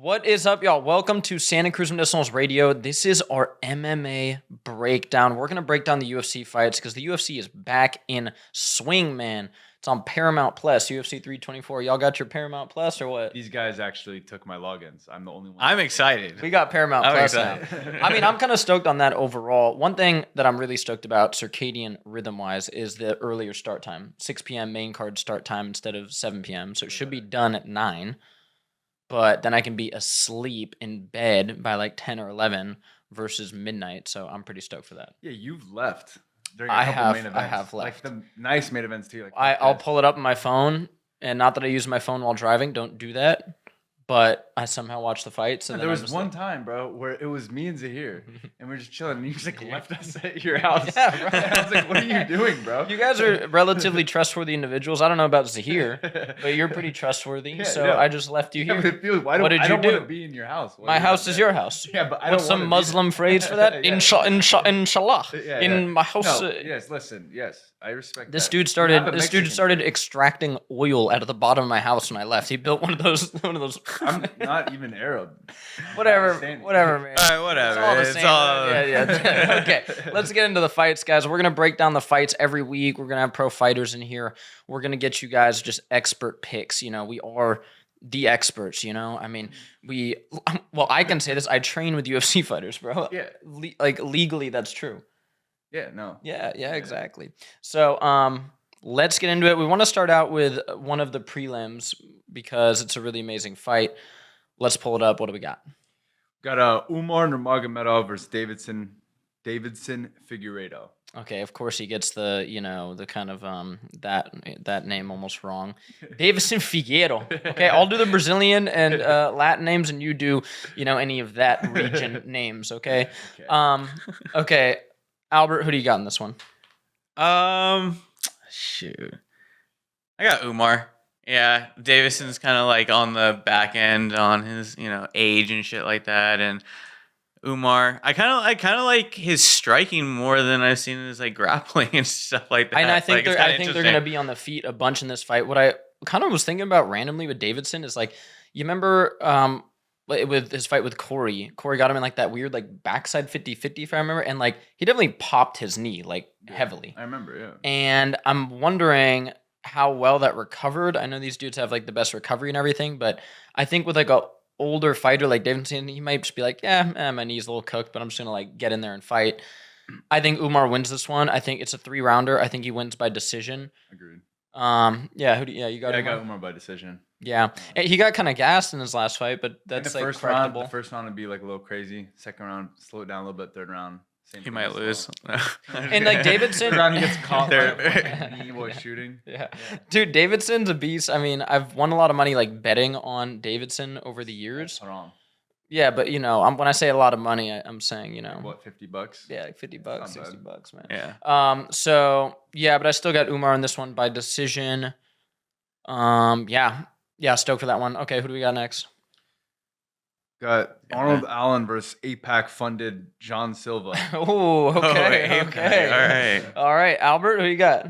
What is up, y'all? Welcome to Santa Cruz Medicinals Radio. This is our MMA breakdown. We're going to break down the UFC fights because the UFC is back in swing, man. It's on Paramount Plus, UFC 324. Y'all got your Paramount Plus or what? These guys actually took my logins. I'm the only one. I'm excited. We got Paramount Plus now. I mean, I'm kind of stoked on that overall. One thing that I'm really stoked about, circadian rhythm-wise, is the earlier start time. 6 p.m. main card start time instead of 7 p.m. So it should be done at 9. But then I can be asleep in bed by like 10 or 11 versus midnight. So I'm pretty stoked for that. Yeah, you've left during a couple main events. I have left. Like the nice main events too. Like I'll pull it up on my phone. And not that I use my phone while driving. Don't do that. But I somehow watch the fights. And there was one time, bro, where it was me and Zahir, and we are just chilling, and you just like left us at your house. Yeah, right. I was like, "What are you doing, bro?" You guys are relatively trustworthy individuals. I don't know about Zahir, but you're pretty trustworthy. Yeah, so no. I just left you here. What did you do? Want to be in your house. My house is your house. Yeah, but I What's don't some Muslim phrase for that? Yeah. Inshallah. Yeah, in my house. No, yes, listen, yes, I respect This that. dude started extracting oil out of the bottom of my house when I left. He built one of those. I'm not even Arab. Whatever, man. All right, whatever. It's all yeah. Okay, let's get into the fights, guys. We're gonna break down the fights every week. We're gonna have pro fighters in here. We're gonna get you guys just expert picks. You know, we are the experts. You know, I mean, I can say this. I train with UFC fighters, bro. Yeah. Legally, that's true. Yeah, no. Yeah, exactly. So, let's get into it. We want to start out with one of the prelims because it's a really amazing fight. Let's pull it up. What do we got? Got Umar Nurmagomedov versus Davidson Figueiredo. Okay, of course he gets the kind of that name almost wrong. Davison Figueiredo. Okay, I'll do the Brazilian and Latin names, and you do any of that region names. Okay. Okay. Albert, who do you got in this one? Shoot. I got Umar. Yeah, Davidson's kind of like on the back end on his, age and shit like that. And Umar, I kind of like his striking more than I've seen his like grappling and stuff like that. And I think they're gonna be on the feet a bunch in this fight. What I kind of was thinking about randomly with Davidson is like, you remember with his fight with Corey got him in like that weird like backside 50-50 if I remember, and like he definitely popped his knee like heavily. I remember, yeah. And I'm wondering how well that recovered. I know these dudes have like the best recovery and everything, but I think with like a older fighter like Davidson, he might just be like, my knee's a little cooked, but I'm just gonna like get in there and fight. I think Umar wins this one. I think it's a 3-rounder. I think he wins by decision. Agreed. You got Umar? I got Umar by decision. Yeah. He got kind of gassed in his last fight, but that's like correctable. The first round would be like a little crazy. Second round, slow it down a little bit. Third round, he might lose. And like Davidson, third round he gets caught by shooting. Yeah. Dude, Davidson's a beast. I mean, I've won a lot of money like betting on Davidson over the years. That's wrong. Yeah, but when I say a lot of money, I'm saying what, $50? Yeah, like $50, $60, man. Yeah. So yeah, but I still got Umar in this one by decision. Yeah, stoked for that one. Okay, who do we got next? Got Arnold Allen versus APAC-funded John Silva. Oh, okay. All right, Albert, who you got?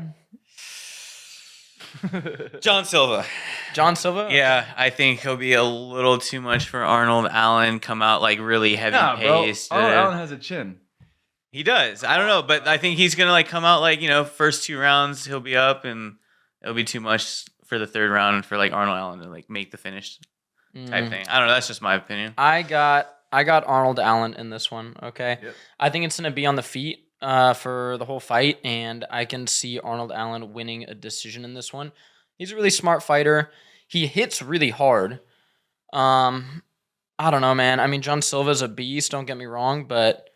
John Silva. John Silva? Yeah, I think he'll be a little too much for Arnold Allen. Come out like really heavy paced. Bro. Arnold Allen has a chin. He does. I don't know, but I think he's gonna like come out like first 2 rounds he'll be up, and it'll be too much for the third round for like Arnold Allen to like make the finish type thing. I don't know. That's just my opinion. I got Arnold Allen in this one. Okay. Yep. I think it's gonna be on the feet for the whole fight, and I can see Arnold Allen winning a decision in this one. He's a really smart fighter. He hits really hard. I don't know, man. I mean, John Silva's a beast. Don't get me wrong, but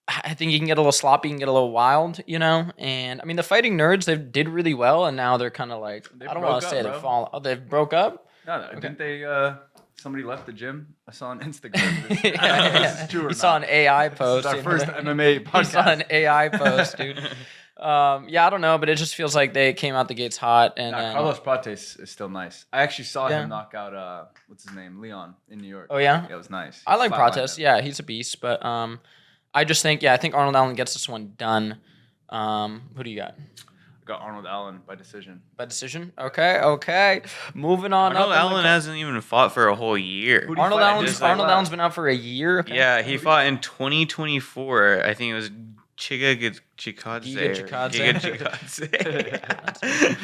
I think he can get a little sloppy, he can get a little wild, And I mean, the Fighting Nerds, they did really well, and now they're kind of like, I don't want to say they're falling. Oh, they broke up? No, okay. Didn't they? Somebody left the gym. I saw on Instagram. Yeah. You saw an AI post. This is our first MMA podcast. You saw an AI post, dude. I don't know, but it just feels like they came out the gates hot. And Carlos Prates is still nice. I actually saw him knock out what's his name, Leon, in New York. Oh yeah, it was nice. I like Prates. Yeah, he's a beast. But I just think I think Arnold Allen gets this one done. Who do you got? I got Arnold Allen by decision. By decision? Okay. Moving on Arnold up. Allen hasn't even fought for a whole year. Who do you Arnold fight? Allen's Just like Arnold last. Allen's been out for a year. Okay. Yeah, he fought in 2024. I think it was Chikadze. Giga Chikadze.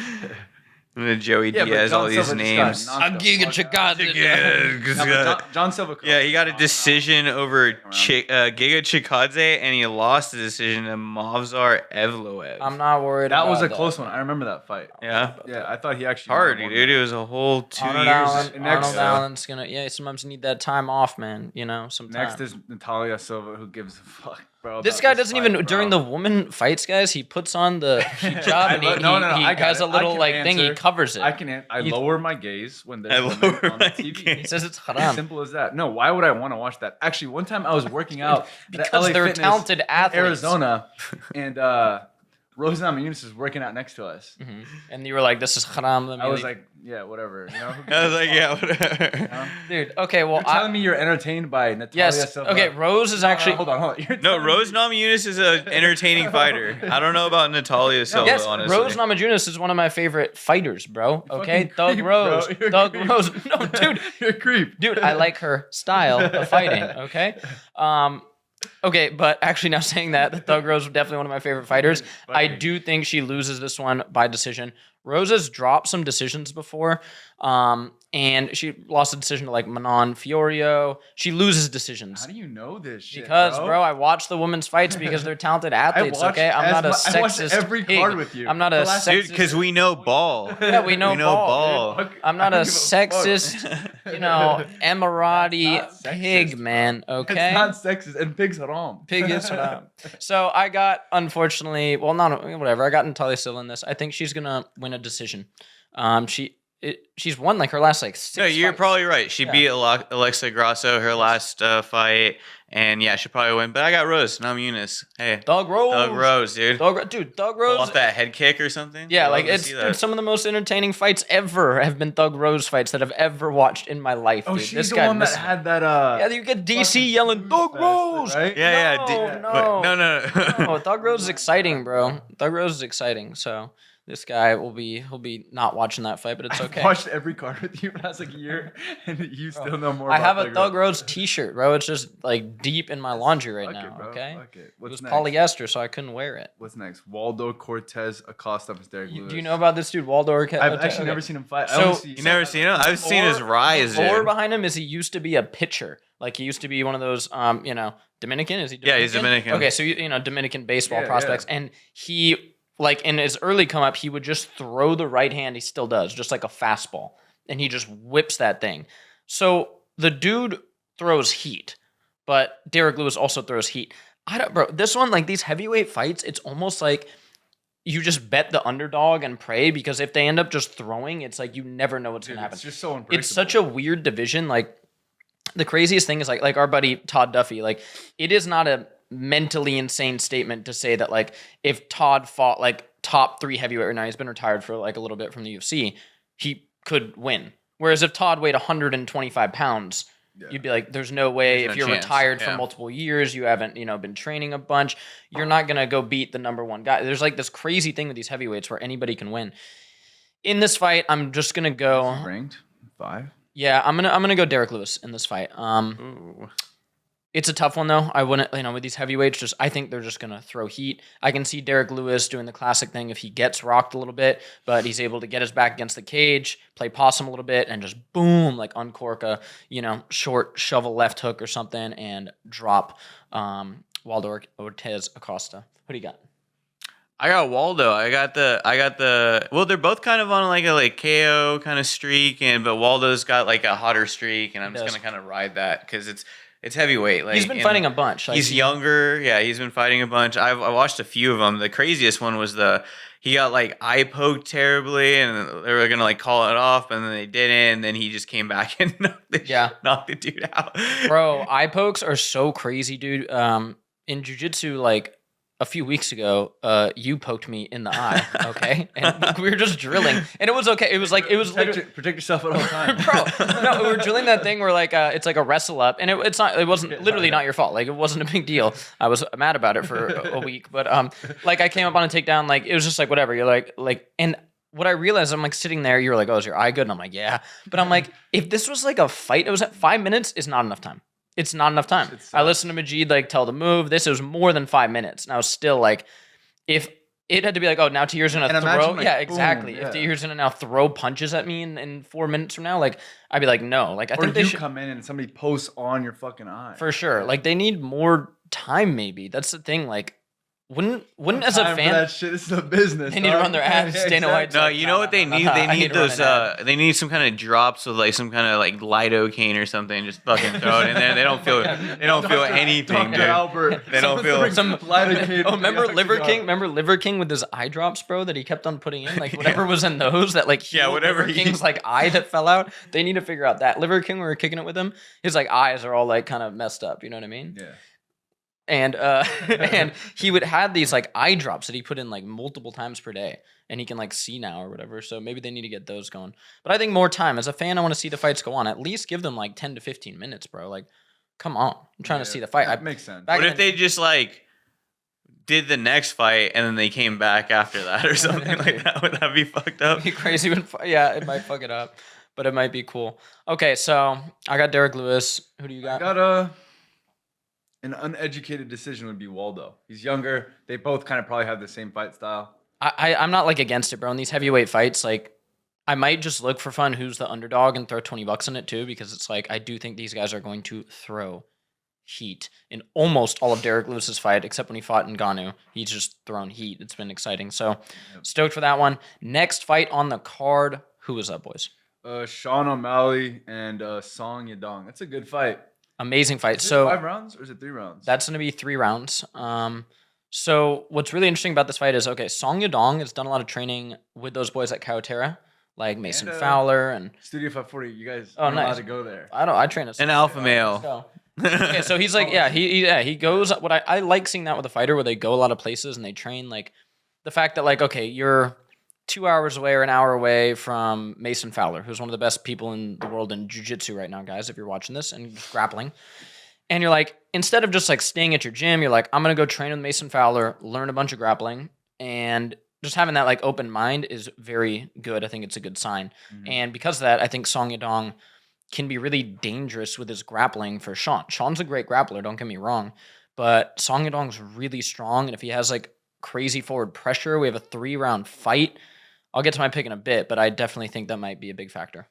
Joey Yeah, but Diaz, John all these Silva just got names. knocked I'm the Giga fuck out. Chikadze. No, but John Silva. Yeah, he got a knocked him out. decision over Around. Giga Chikadze, and he lost the decision to Movsar Evloev. I'm not worried. That was a about close one. I remember that fight. Yeah, Yeah, I thought he actually hard, won dude. that. It was a whole 2 Arnold years. Allen, Next, Arnold Allen's gonna. Yeah, sometimes you need that time off, man. You know, sometimes. Next is Natalia Silva, who gives a fuck, bro. This about guy doesn't even fight, during bro. the woman fights, guys. He puts on the hijab and he I got has it. a little I can like thing. He answer. covers it. I You- lower my gaze when I there's lower women on my the TV. gaze. He says it's As haram simple as that. No, why would I want to watch that? Actually, one time I was working out at because LA they're Fitness, talented athletes. Arizona, and Rose Namajunas was working out next to us. Mhm. And you were like, "This is haram." Let me I was leave. like, yeah, whatever. You know? Who I was gives a like, yeah, fuck? whatever. You know? dude. Okay, well, You're telling me you're entertained by Natalia yes. Silva? Okay, Rose is No, no, actually. hold on. You're No, telling Rose me- Namajunas is an entertaining fighter. I don't know about Natalia Silva, Yes, honestly. Rose Namajunas is one of my favorite fighters, bro. You Okay, fucking Doug creep, Rose. bro. You're a Doug creep. Rose. No, dude. You're a creep. Dude, I like her style of fighting. Okay. Okay, but actually, now saying that, Doug Rose is definitely one of my favorite fighters. I do think she loses this one by decision. Rose has dropped some decisions before, and she lost a decision to like Manon Fiorio. She loses decisions. How do you know this shit, Because, bro, I watch the women's fights because they're talented athletes. watched Okay, I'm not a I watched sexist every pig. card with you. I'm not a The last- sexist. Dude, because we know ball. Yeah, we know ball, Fuck, I'm I not a don't give fuck. sexist, you know, Emirati It's not pig, sexist, man. Okay, It's not sexist, and pigs haram. pig is haram. So I got, unfortunately, well, not whatever. I got Natalia Silva in this. I think she's gonna win a decision. She's won like her last like 6 No, you're fights. probably right. She Yeah. beat Alexa Grasso her last fight, and yeah, she'll probably win. But I got Rose Namajunas. Hey, Doug Rose. Doug Rose, dude. Dude, Doug Pull Rose. off that head kick or something. Yeah, Love like to it's see dude, that. some of the most entertaining fights ever have been Doug Rose fights that I've ever watched in my life. Oh, Dude. she's this the guy one that misses- had that. Yeah, you get DC fucking yelling Cruz Doug fest, Rose. right? Yeah, No, yeah. no. No. No, Doug Rose is exciting, bro. Doug Rose is exciting. So this guy he'll be not watching that fight, but it's okay. I watched every card with you when I was like a year, and you still know more. I about have a Doug Rose T-shirt, bro. It's just like deep in my laundry right Fuck now. it, bro. Okay, Fuck it. it What's was next? polyester, so I couldn't wear it. What's next? Waldo Cortes-Acosta versus Derek Lewis. Do you know about this dude, Waldo? I've actually never seen him fight. So- I only see You never seen him? I've seen his rise, The lore dude. behind him is he used to be a pitcher. Like he used to be one of those, Dominican. Is he? Dominican? Yeah, he's Dominican. Okay, so Dominican baseball Yeah, prospects, and he like in his early come up, he would just throw the right hand. He still does, just like a fastball, and he just whips that thing. So the dude throws heat, but Derek Lewis also throws heat. Bro. This one, like these heavyweight fights, it's almost like you just bet the underdog and pray because if they end up just throwing, it's like you never know what's Dude, gonna happen. it's just so unpredictable. It's such a weird division. Like the craziest thing is like our buddy Todd Duffy. Like it is not a mentally insane statement to say that like if Todd fought like top 3 heavyweight right now, he's been retired for like a little bit from the UFC, he could win. Whereas if Todd weighed 125 pounds, Yeah. you'd be like, there's no way. There's If no you're chance. retired for Yeah. multiple years, you haven't been training a bunch, you're not gonna go beat the number 1 guy. There's like this crazy thing with these heavyweights where anybody can win. In this fight, I'm just gonna go. Is he ranked 5. Yeah, I'm gonna go Derek Lewis in this fight. Ooh. It's a tough one though. I wouldn't, with these heavyweights, I think they're just gonna throw heat. I can see Derek Lewis doing the classic thing if he gets rocked a little bit, but he's able to get his back against the cage, play possum a little bit, and just boom, like uncork a short shovel left hook or something, and drop Waldo Cortes-Acosta. Who do you got? I got Waldo. I got the. Well, they're both kind of on like a KO kind of streak, but Waldo's got like a hotter streak, and I'm He just does. gonna kind of ride that because it's heavyweight. Like He's been and fighting a bunch. Like, He's younger. Yeah, he's been fighting a bunch. I watched a few of them. The craziest one was he got like eye poked terribly, and they were gonna like call it off, and then they didn't. And then he just came back and knocked the dude out. Bro, eye pokes are so crazy, dude. In jiu-jitsu, like a few weeks ago, you poked me in the eye, okay? And we were just drilling, and it was okay. It was Protect yourself at all times. bro. No, we were drilling that thing where like it's like a wrestle up, and it wasn't literally not your fault. Like it wasn't a big deal. I was mad about it for a week, but like I came up on a takedown, like it was just like whatever. You're like, and what I realized, I'm like sitting there. You were like, "Oh, is your eye good?" And I'm like, "Yeah," but I'm like, if this was like a fight, it was at 5 minutes. Is not enough time. It's not enough time. I listened to Majid like tell the move. This was more than 5 minutes, and I was still like, if it had to be like, oh, now Tahir's gonna And throw. imagine, like, Yeah, boom, exactly. yeah. If Tahir's gonna now throw punches at me in 4 minutes from now, like I'd be like, no. Like I Or think they you should come in and somebody posts on your fucking eye. for sure. Like they need more time. Maybe that's the thing. Like wouldn't as a Time for fan that shit. This is a business. They need to dog. run their ads. Yeah, Dana White's No, like, you know what they need? They I need need to run those. an ad. They need some kind of drops with like some kind of like lidocaine or something. Just fucking throw it in there. They don't feel. They don't feel anything, Dr. dude. Albert. They don't feel. some lidocaine. Oh, remember Yeah, Liver yeah. King? Remember Liver King with his eye drops, bro, that he kept on putting in? Like whatever was in those that like Yeah, healed whatever Liver he- King's like eye that fell out. They need to figure out that. Liver King, we were kicking it with him, his like eyes are all like kind of messed up, you know what I mean? Yeah. And and he would have these like eye drops that he put in like multiple times per day, and he can like see now or whatever. So maybe they need to get those going. But I think more time. As a fan, I want to see the fights go on. At least give them like 10 to 15 minutes, bro. Like, come on. I'm trying to see the fight. That makes sense. back What in if the- they just like did the next fight and then they came back after that or something like that? Would that be fucked up? be crazy yeah, it might fuck it up, but it might be cool. Okay, so I got Derek Lewis. Who do you I got? got an uneducated decision would be Waldo. He's younger. They both kind of probably have the same fight style. I'm not like against it, bro. In these heavyweight fights, like I might just look for fun who's the underdog and throw $20 in it too, because it's like I do think these guys are going to throw heat in almost all of Derek Lewis's fight, except when he fought in Ngannou. He's just thrown heat. It's been exciting. So stoked for that one. Next fight on the card. Who was up, boys? Sean O'Malley and Song Yadong. That's a good fight. Amazing fight. Is it So 5 rounds or is it 3 rounds? that's going to be 3 rounds. So what's really interesting about this fight is, okay, Song Yadong has done a lot of training with those boys at Kaotera, like Mason And, Fowler and Studio 540. You guys Oh, aren't allowed nice. to go there. I train An alpha Let's male. go. Okay, so he's like, he goes. What I like seeing that with a fighter where they go a lot of places and they train. Like the fact that like, okay, you're 2 hours away or an hour away from Mason Fowler, who's one of the best people in the world in jiu-jitsu right now, guys, if you're watching this, and grappling. And you're like, instead of just like staying at your gym, you're like, I'm going to go train with Mason Fowler, learn a bunch of grappling, and just having that like open mind is very good. I think it's a good sign. Mhm. And because of that, I think Song Yadong can be really dangerous with his grappling for Sean. Sean's a great grappler, don't get me wrong, but Song Yadong's really strong, and if he has like crazy forward pressure, we have a 3-round fight. I'll get to my pick in a bit, but I definitely think that might be a big factor.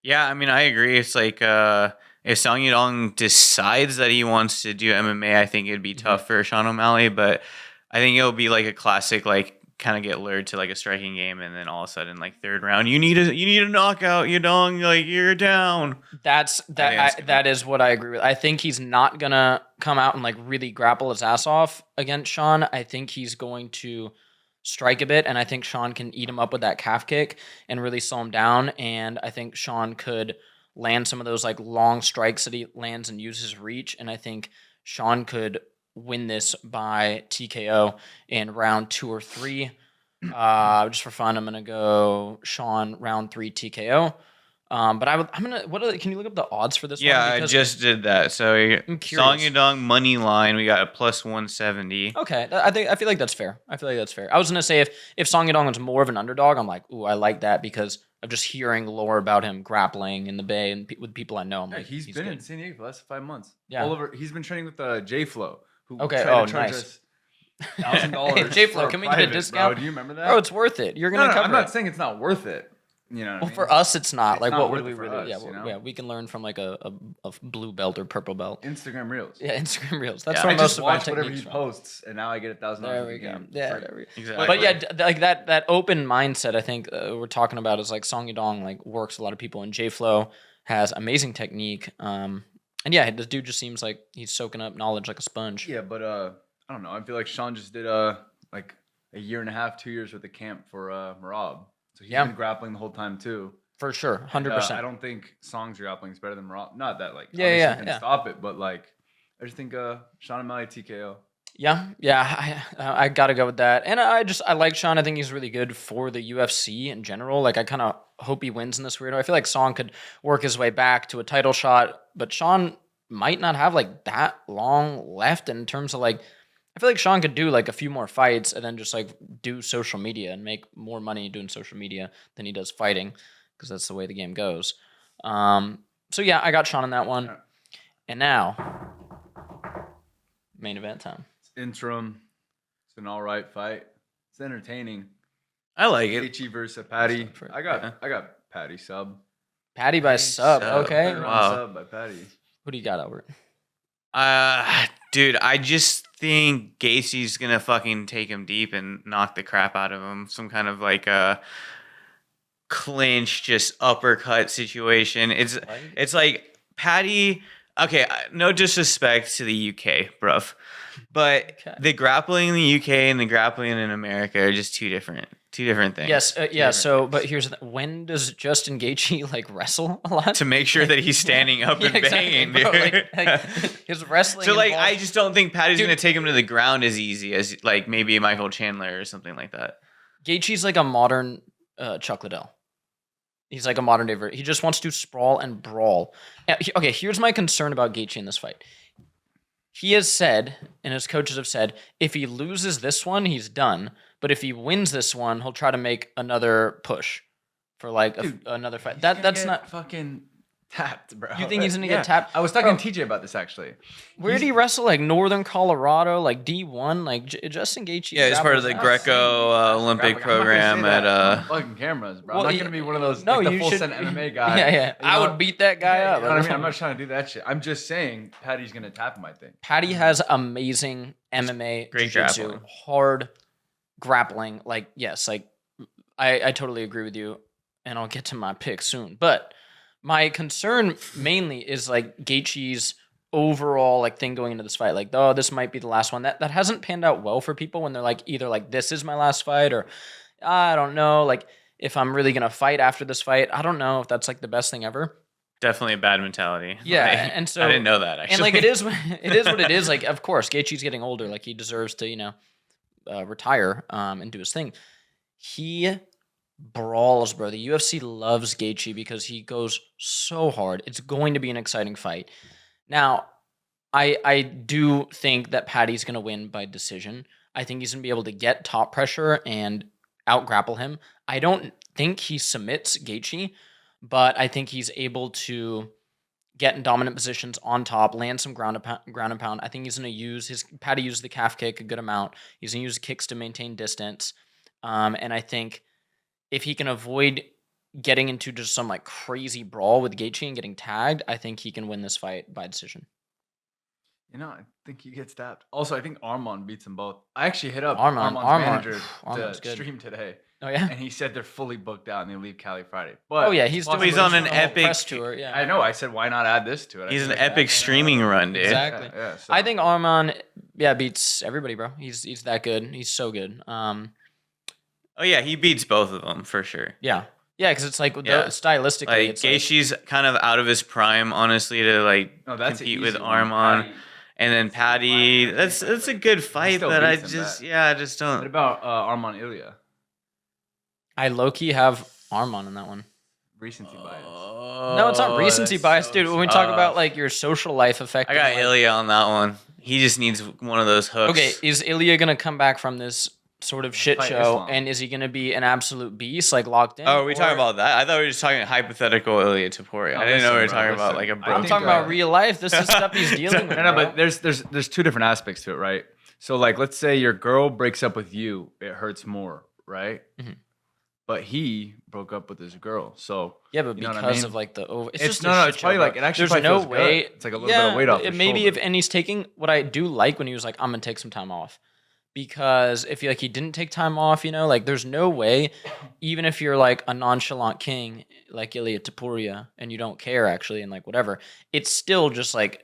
Yeah, I mean, I agree. It's like if Song Yadong decides that he wants to do MMA, I think it'd be tough for Sean O'Malley, but I think it'll be like a classic, like kind of get lured to like a striking game, and then all of a sudden, like 3rd round, you need a knockout, Yadong, like you're down. That is what I agree with. I think he's not gonna come out and like really grapple his ass off against Sean. I think he's going to strike a bit, and I think Sean can eat him up with that calf kick and really slow him down. And I think Sean could land some of those like long strikes that he lands and use his reach. And I think Sean could win this by TKO in round 2 or 3. Just for fun, I'm gonna go Sean round 3 TKO. But I'm gonna. Can you look up the odds for this one? Yeah, I Because just did that. So I'm Song curious. Yadong money line, we got a plus 170. Okay, I feel like that's fair. I was gonna say if Song Yadong was more of an underdog, I'm like, ooh, I like that because of just hearing lore about him grappling in the Bay and with people I know. I'm Yeah, like, he's been good. in San Diego for the last 5 months. Yeah. All over. He's been training with J Flow, who Okay, tried to oh, charge nice. us $1,000. Hey, J-Flow, for can we get a private, discount? Bro. Do you remember that? Bro, it's worth it. You're gonna no, cover I'm not it. saying it's not worth it. You know what I Well, mean? for us, it's not. It's Like, not what would worth we it for really? us, you know? Yeah, we can learn from like a blue belt or purple belt. Instagram Reels. Yeah, Instagram Reels. That's Yeah. where I most just of my watch whatever he techniques from. posts, and now I get $1,000. There we go. Yeah, there we go. Exactly. But yeah, like that open mindset, I think we're talking about is like Song Yadong like works a lot of people, and J Flow has amazing technique. And yeah, this dude just seems like he's soaking up knowledge like a sponge. Yeah, but I don't know. I feel like Sean just did like a year and a half, 2 years with the camp for Marab. So he's been grappling the whole time too. For sure, 100%. I don't think Song's grappling is better than Marab. Not that like Yeah, obviously yeah, can yeah. stop it, but like I just think Sean O'Malley TKO. Yeah, I gotta go with that. And I like Sean. I think he's really good for the UFC in general. Like I kind of hope he wins in this weirdo. I feel like Song could work his way back to a title shot, but Sean might not have like that long left in terms of like. I feel like Sean could do like a few more fights and then just like do social media and make more money doing social media than he does fighting because that's the way the game goes. So yeah, I got Sean on that one. And now, main event time. It's interim. It's an all right fight. It's entertaining. I like it. Gaethje versus Paddy. I got Paddy sub. Paddy by sub. Okay. Wow. Sub by Paddy. Who do you got, Albert? Dude, I just think Gaethje's gonna fucking take him deep and knock the crap out of him. Some kind of like a clinch, just uppercut situation. It's like Paddy. Okay, no disrespect to the UK, bruv, but the grappling in the UK and the grappling in America are just two different things. Yes, yeah. So, but here's when does Justin Gaethje like wrestle a lot to make sure that he's standing up and banging, bro, dude. like, his wrestling. So, like, involves, I just don't think Paddy's gonna take him to the ground as easy as like maybe Michael Chandler or something like that. Gaethje's like a modern Chuck Liddell. He's like a modern day version. He just wants to sprawl and brawl. Okay, here's my concern about Gaethje in this fight. He has said, and his coaches have said, if he loses this one, he's done. But if he wins this one, he'll try to make another push for like another fight. That's not fucking tapped, bro. You think he's gonna get tapped? I was talking to TJ about this actually. Where did he wrestle? Like Northern Colorado, like D1, like Justin Gaethje. Yeah, he's part of the Greco Olympic program at fucking cameras, bro. I'm not gonna be one of those no, like, the you full should, sent MMA guy. Yeah. I would beat that guy up. You know what I mean? I'm not trying to do that shit. I'm just saying Paddy's gonna tap him, I think. Paddy has amazing MMA, great jiu-jitsu, grappling. hard grappling. Like, yes, like I totally agree with you, and I'll get to my pick soon. But my concern mainly is like Gaethje's overall like thing going into this fight. Like, oh, this might be the last one. That hasn't panned out well for people when they're like either like this is my last fight or I don't know. Like if I'm really gonna fight after this fight, I don't know if that's like the best thing ever. definitely a bad mentality. Yeah, Like, and so I didn't know that actually. And like it is what it is. Like of course, Gaethje's getting older. Like he deserves to retire and do his thing. He brawls, bro. The UFC loves Gaethje because he goes so hard. It's going to be an exciting fight. Now, I do think that Paddy's going to win by decision. I think he's going to be able to get top pressure and out grapple him. I don't think he submits Gaethje, but I think he's able to get in dominant positions on top, land some ground and pound. I think he's going to use Paddy used the calf kick a good amount. He's going to use the kicks to maintain distance. And I think if he can avoid getting into just some like crazy brawl with Gaethje and getting tagged, I think he can win this fight by decision. I think he gets tapped. Also, I think Arman beats them both. I actually hit up Arman's manager Arman's to good. stream today. Oh yeah. And he said they're fully booked out and they leave Cali Friday. But he's on an the whole epic press tour. Yeah, I know. I said, why not add this to it? He's an epic streaming run, dude. Exactly. Yeah, I think Arman, beats everybody, bro. He's that good. He's so good. Oh yeah, he beats both of them for sure. Yeah, because it's like Yeah. stylistically, Like it's Gaethje's kind of out of his prime, honestly, to like that's compete an with easy one. Arman. And then Paddy, that's a good fight, still but I beats him just back. I just What don't. about Arman Ilya? I low key have Arman in that one. Recency bias. No, it's not recency bias, dude. When we talk about like your social life I affecting, got like, Ilya on that one. He just needs one of those hooks. Okay, is Ilya gonna come back from this sort of shit Fight show, Islam. and is he gonna be an absolute beast, like locked in? Oh, are we or- talking about that? I thought we were just talking hypothetical Ilya Taporia. No, I didn't know we were listen, bro, talking about like listen. a I bro. I'm think, talking about real life. This is stuff he's dealing with. No, bro. but there's two different aspects to it, right? So like, let's say your girl breaks up with you, it hurts more, right? Mhm. But he broke up with his girl, so yeah, but you know what I because mean? of like the over, it's It's just no, a no, shit it's probably show, like bro. it actually There's probably no feels way. good. It's like a little bit of weight off your maybe shoulder. and he's taking what I do like when he was like, I'm gonna take some time off. Because if he didn't take time off, like there's no way, even if you're like a nonchalant king like Ilya Taporia and you don't care actually and like whatever, it's still just like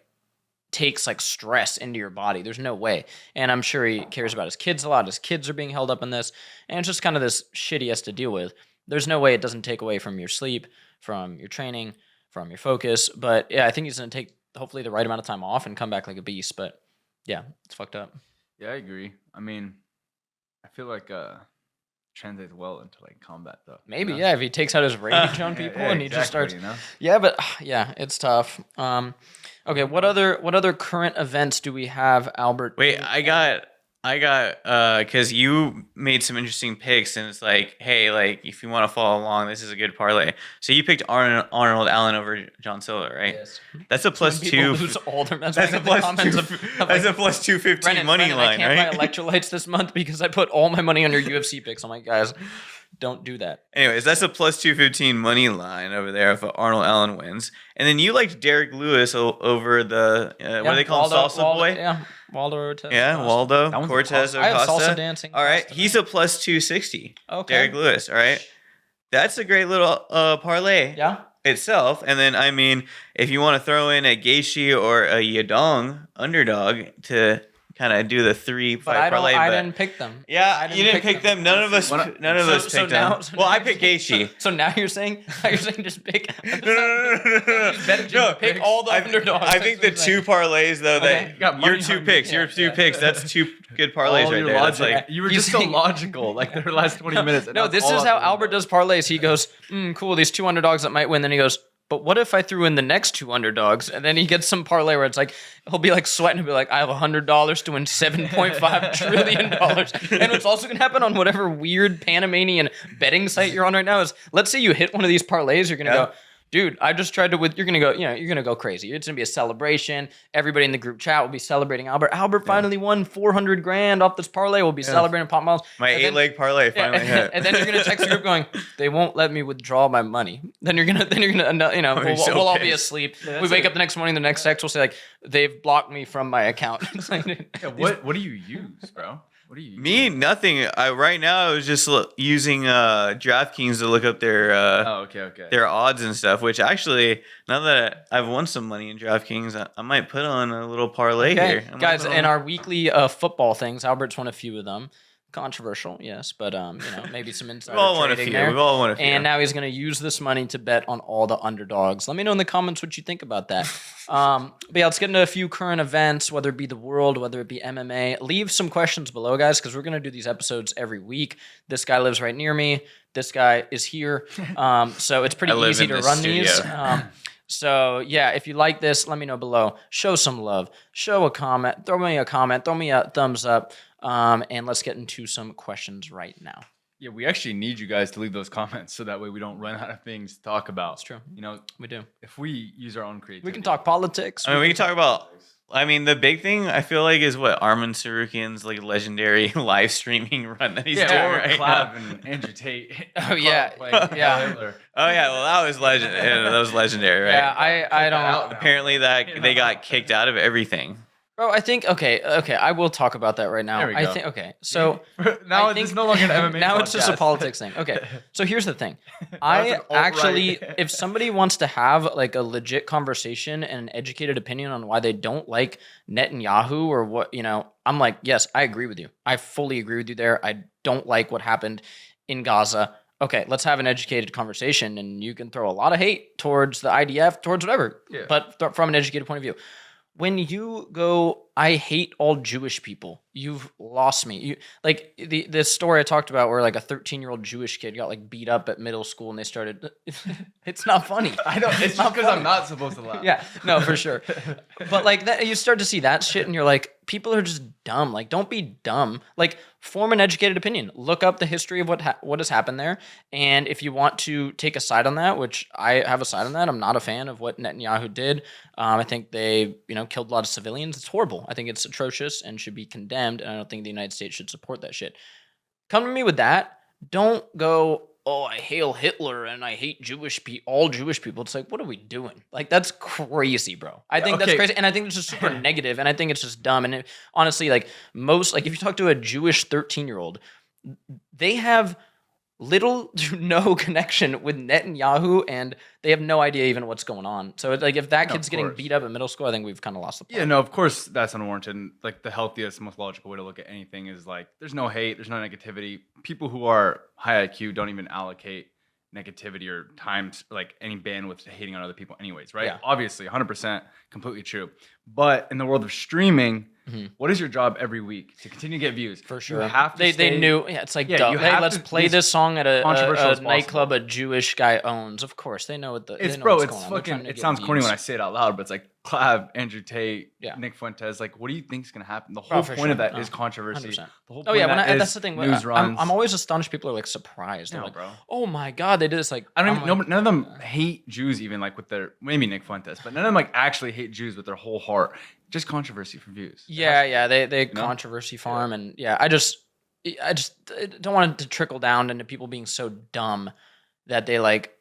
takes like stress into your body. There's no way. And I'm sure he cares about his kids a lot. His kids are being held up in this, and it's just kind of this shit he has to deal with. There's no way it doesn't take away from your sleep, from your training, from your focus. But yeah, I think he's gonna take hopefully the right amount of time off and come back like a beast. But yeah, it's fucked up. Yeah, I agree. I mean, I feel like translates well into like combat though. Maybe, yeah, if he takes out his rage on people and he just starts. You know? Yeah, but yeah, it's tough. Okay, what other current events do we have, Albert? Wait, I got, because you made some interesting picks, and it's like, hey, like if you want to follow along, this is a good parlay. So you picked Arnold Allen over John Silva, right? Yes. That's a plus When people two. lose all their That's a plus two. That's a plus 215 Brennan, money line, I can't right? buy electrolytes this month because I put all my money on your UFC picks. I'm like, guys, don't do that. Anyways, that's a plus 215 money line over there if Arnold Allen wins. And then you liked Derek Lewis over the, what do they call him, Salsa Boy? Yeah, Waldo Ortiz. Yeah, Waldo, That one's Cortes-Acosta. I have salsa dancing. All right, he's a plus 260. Okay. Derek Lewis, all right? That's a great little parlay Yeah. itself. And then, I mean, if you want to throw in a Gaethje or a Yadong underdog to kind of do the 3-5 But parlay. I didn't pick them. Yeah, I didn't you didn't pick them. None of us picked them. Well, I picked Gaethje. So now you're saying just pick. No. Pick all the underdogs. I think the two parlays though Okay. that your two picks, that's two good parlays All right your there. That's logic. like, You were He's just so saying- logical. Like the last 20 minutes. No, this is how Albert does parlays. He goes, cool, these two underdogs that might win. Then he goes, but what if I threw in the next two underdogs? And then he gets some parlay where it's like, he'll be like sweating and be like, I have $100 to win $7.5 trillion. And what's also going to happen on whatever weird Panamanian betting site you're on right now is, let's say you hit one of these parlays, you're going to go, dude, I just tried to, you're going to go, you're going to go crazy. It's going to be a celebration. Everybody in the group chat will be celebrating Albert. Albert finally won 400 grand off this parlay. We'll be celebrating Pop Miles. my And then- 8-leg parlay finally hit. and then you're gonna text the group going, they won't let me withdraw my money. Then you're gonna we'll so all be pissed. asleep. We wake up the next morning, the next text will say like, they've blocked me from my account. It's like, What do you use, bro? What do you use? Me, nothing. Right now I was just using DraftKings to look up their okay. their odds and stuff. Which actually, now that I've won some money in DraftKings, I might put on a little parlay here. I might guys, put in on- our weekly football things, Albert's won a few of them. Controversial, yes, but maybe some insider we've all won a trading few. there. We've all won a few. And now he's going to use this money to bet on all the underdogs. Let me know in the comments what you think about that. But yeah, let's get into a few current events, whether it be the world, whether it be MMA. Leave some questions below, guys, because we're going to do these episodes every week. This guy lives right near me. This guy is here. So it's pretty I live easy in to this run studio. these. So yeah, if you like this, let me know below. Show some love. Show a comment. Throw me a comment. Throw me a thumbs up. And let's get into some questions right now. Yeah, we actually need you guys to leave those comments so that way we don't run out of things to talk about. That's true. You know, We do. if we use our own creativity. We can talk politics. I mean, we can talk about. I mean, the big thing I feel like is what Armin Sarukian's like legendary live streaming run that he's doing right now. Clav and Andrew Tate. Oh, yeah. Yeah. Oh yeah, well that was legend. Yeah, that was legendary, right? Yeah, I don't. Apparently that they got kicked out of everything. Bro, I think okay. I will talk about that right now. There we I go. think okay. So now I it's think- no longer an MMA. now it's just a podcast. politics thing. Okay. So here's the thing. Now it's I an alt-right. actually, if somebody wants to have like a legit conversation and an educated opinion on why they don't like Netanyahu or what, I'm like, yes, I agree with you. I fully agree with you there. I don't like what happened in Gaza. Okay, let's have an educated conversation, and you can throw a lot of hate towards the IDF, towards whatever, Yeah. but from an educated point of view. When you go, I hate all Jewish people, you've lost me. You like the story I talked about where like a 13-year-old Jewish kid got like beat up at middle school and they started. It's not funny. I know. It's not just because funny. I'm not supposed to laugh. Yeah, no, for sure. But like that, you start to see that shit, and you're like, people are just dumb. Like, don't be dumb. Like, form an educated opinion. Look up the history of what has happened there, and if you want to take a side on that, which I have a side on that, I'm not a fan of what Netanyahu did. I think they, killed a lot of civilians. It's horrible. I think it's atrocious and should be condemned. And I don't think the United States should support that shit. Come to me with that. Don't go, oh, I hail Hitler and I hate all Jewish people. It's like, what are we doing? Like, that's crazy, bro. I think that's Okay. crazy. And I think it's just super negative, and I think it's just dumb. And honestly, like, if you talk to a Jewish 13-year-old, they have little to no connection with Netanyahu, and they have no idea even what's going on. So, like, if that No, kid's of getting course. beat up in middle school, I think we've kind of lost the plot. Yeah, no, of course that's unwarranted. And, like, the healthiest, most logical way to look at anything is like, there's no hate, there's no negativity. People who are high IQ don't even allocate negativity or times like any bandwidth to hating on other people anyways, right? Yeah. Obviously, 100% completely true. But in the world of streaming, Mhm. What is your job every week to continue to get views? For You sure. have to They stay- knew. Yeah, it's like, Yeah, duh. you Hey, have let's to play be this song at controversial a as nightclub possible. a Jewish guy owns. Of course, they know what the. It's they know bro. what's It's going on. They're trying fucking. to It get sounds corny views. when I say it out loud, but it's like Clav, Andrew Tate, Yeah. Nick Fuentes. Like, what do you think's gonna happen? The Oh, whole for point of sure. that is No, controversy. 100%. The whole Oh yeah, point of that that's is the thing. News runs. I'm always astonished. People are like surprised. They're No, like, bro. oh my god, they did this. Like, I don't I'm even. like, None of them hate Jews, even like with their maybe Nick Fuentes, but none of them like actually hate Jews with their whole heart. Just controversy for views. Yeah, they know? controversy farm, and yeah, I just don't want it to trickle down into people being so dumb that they like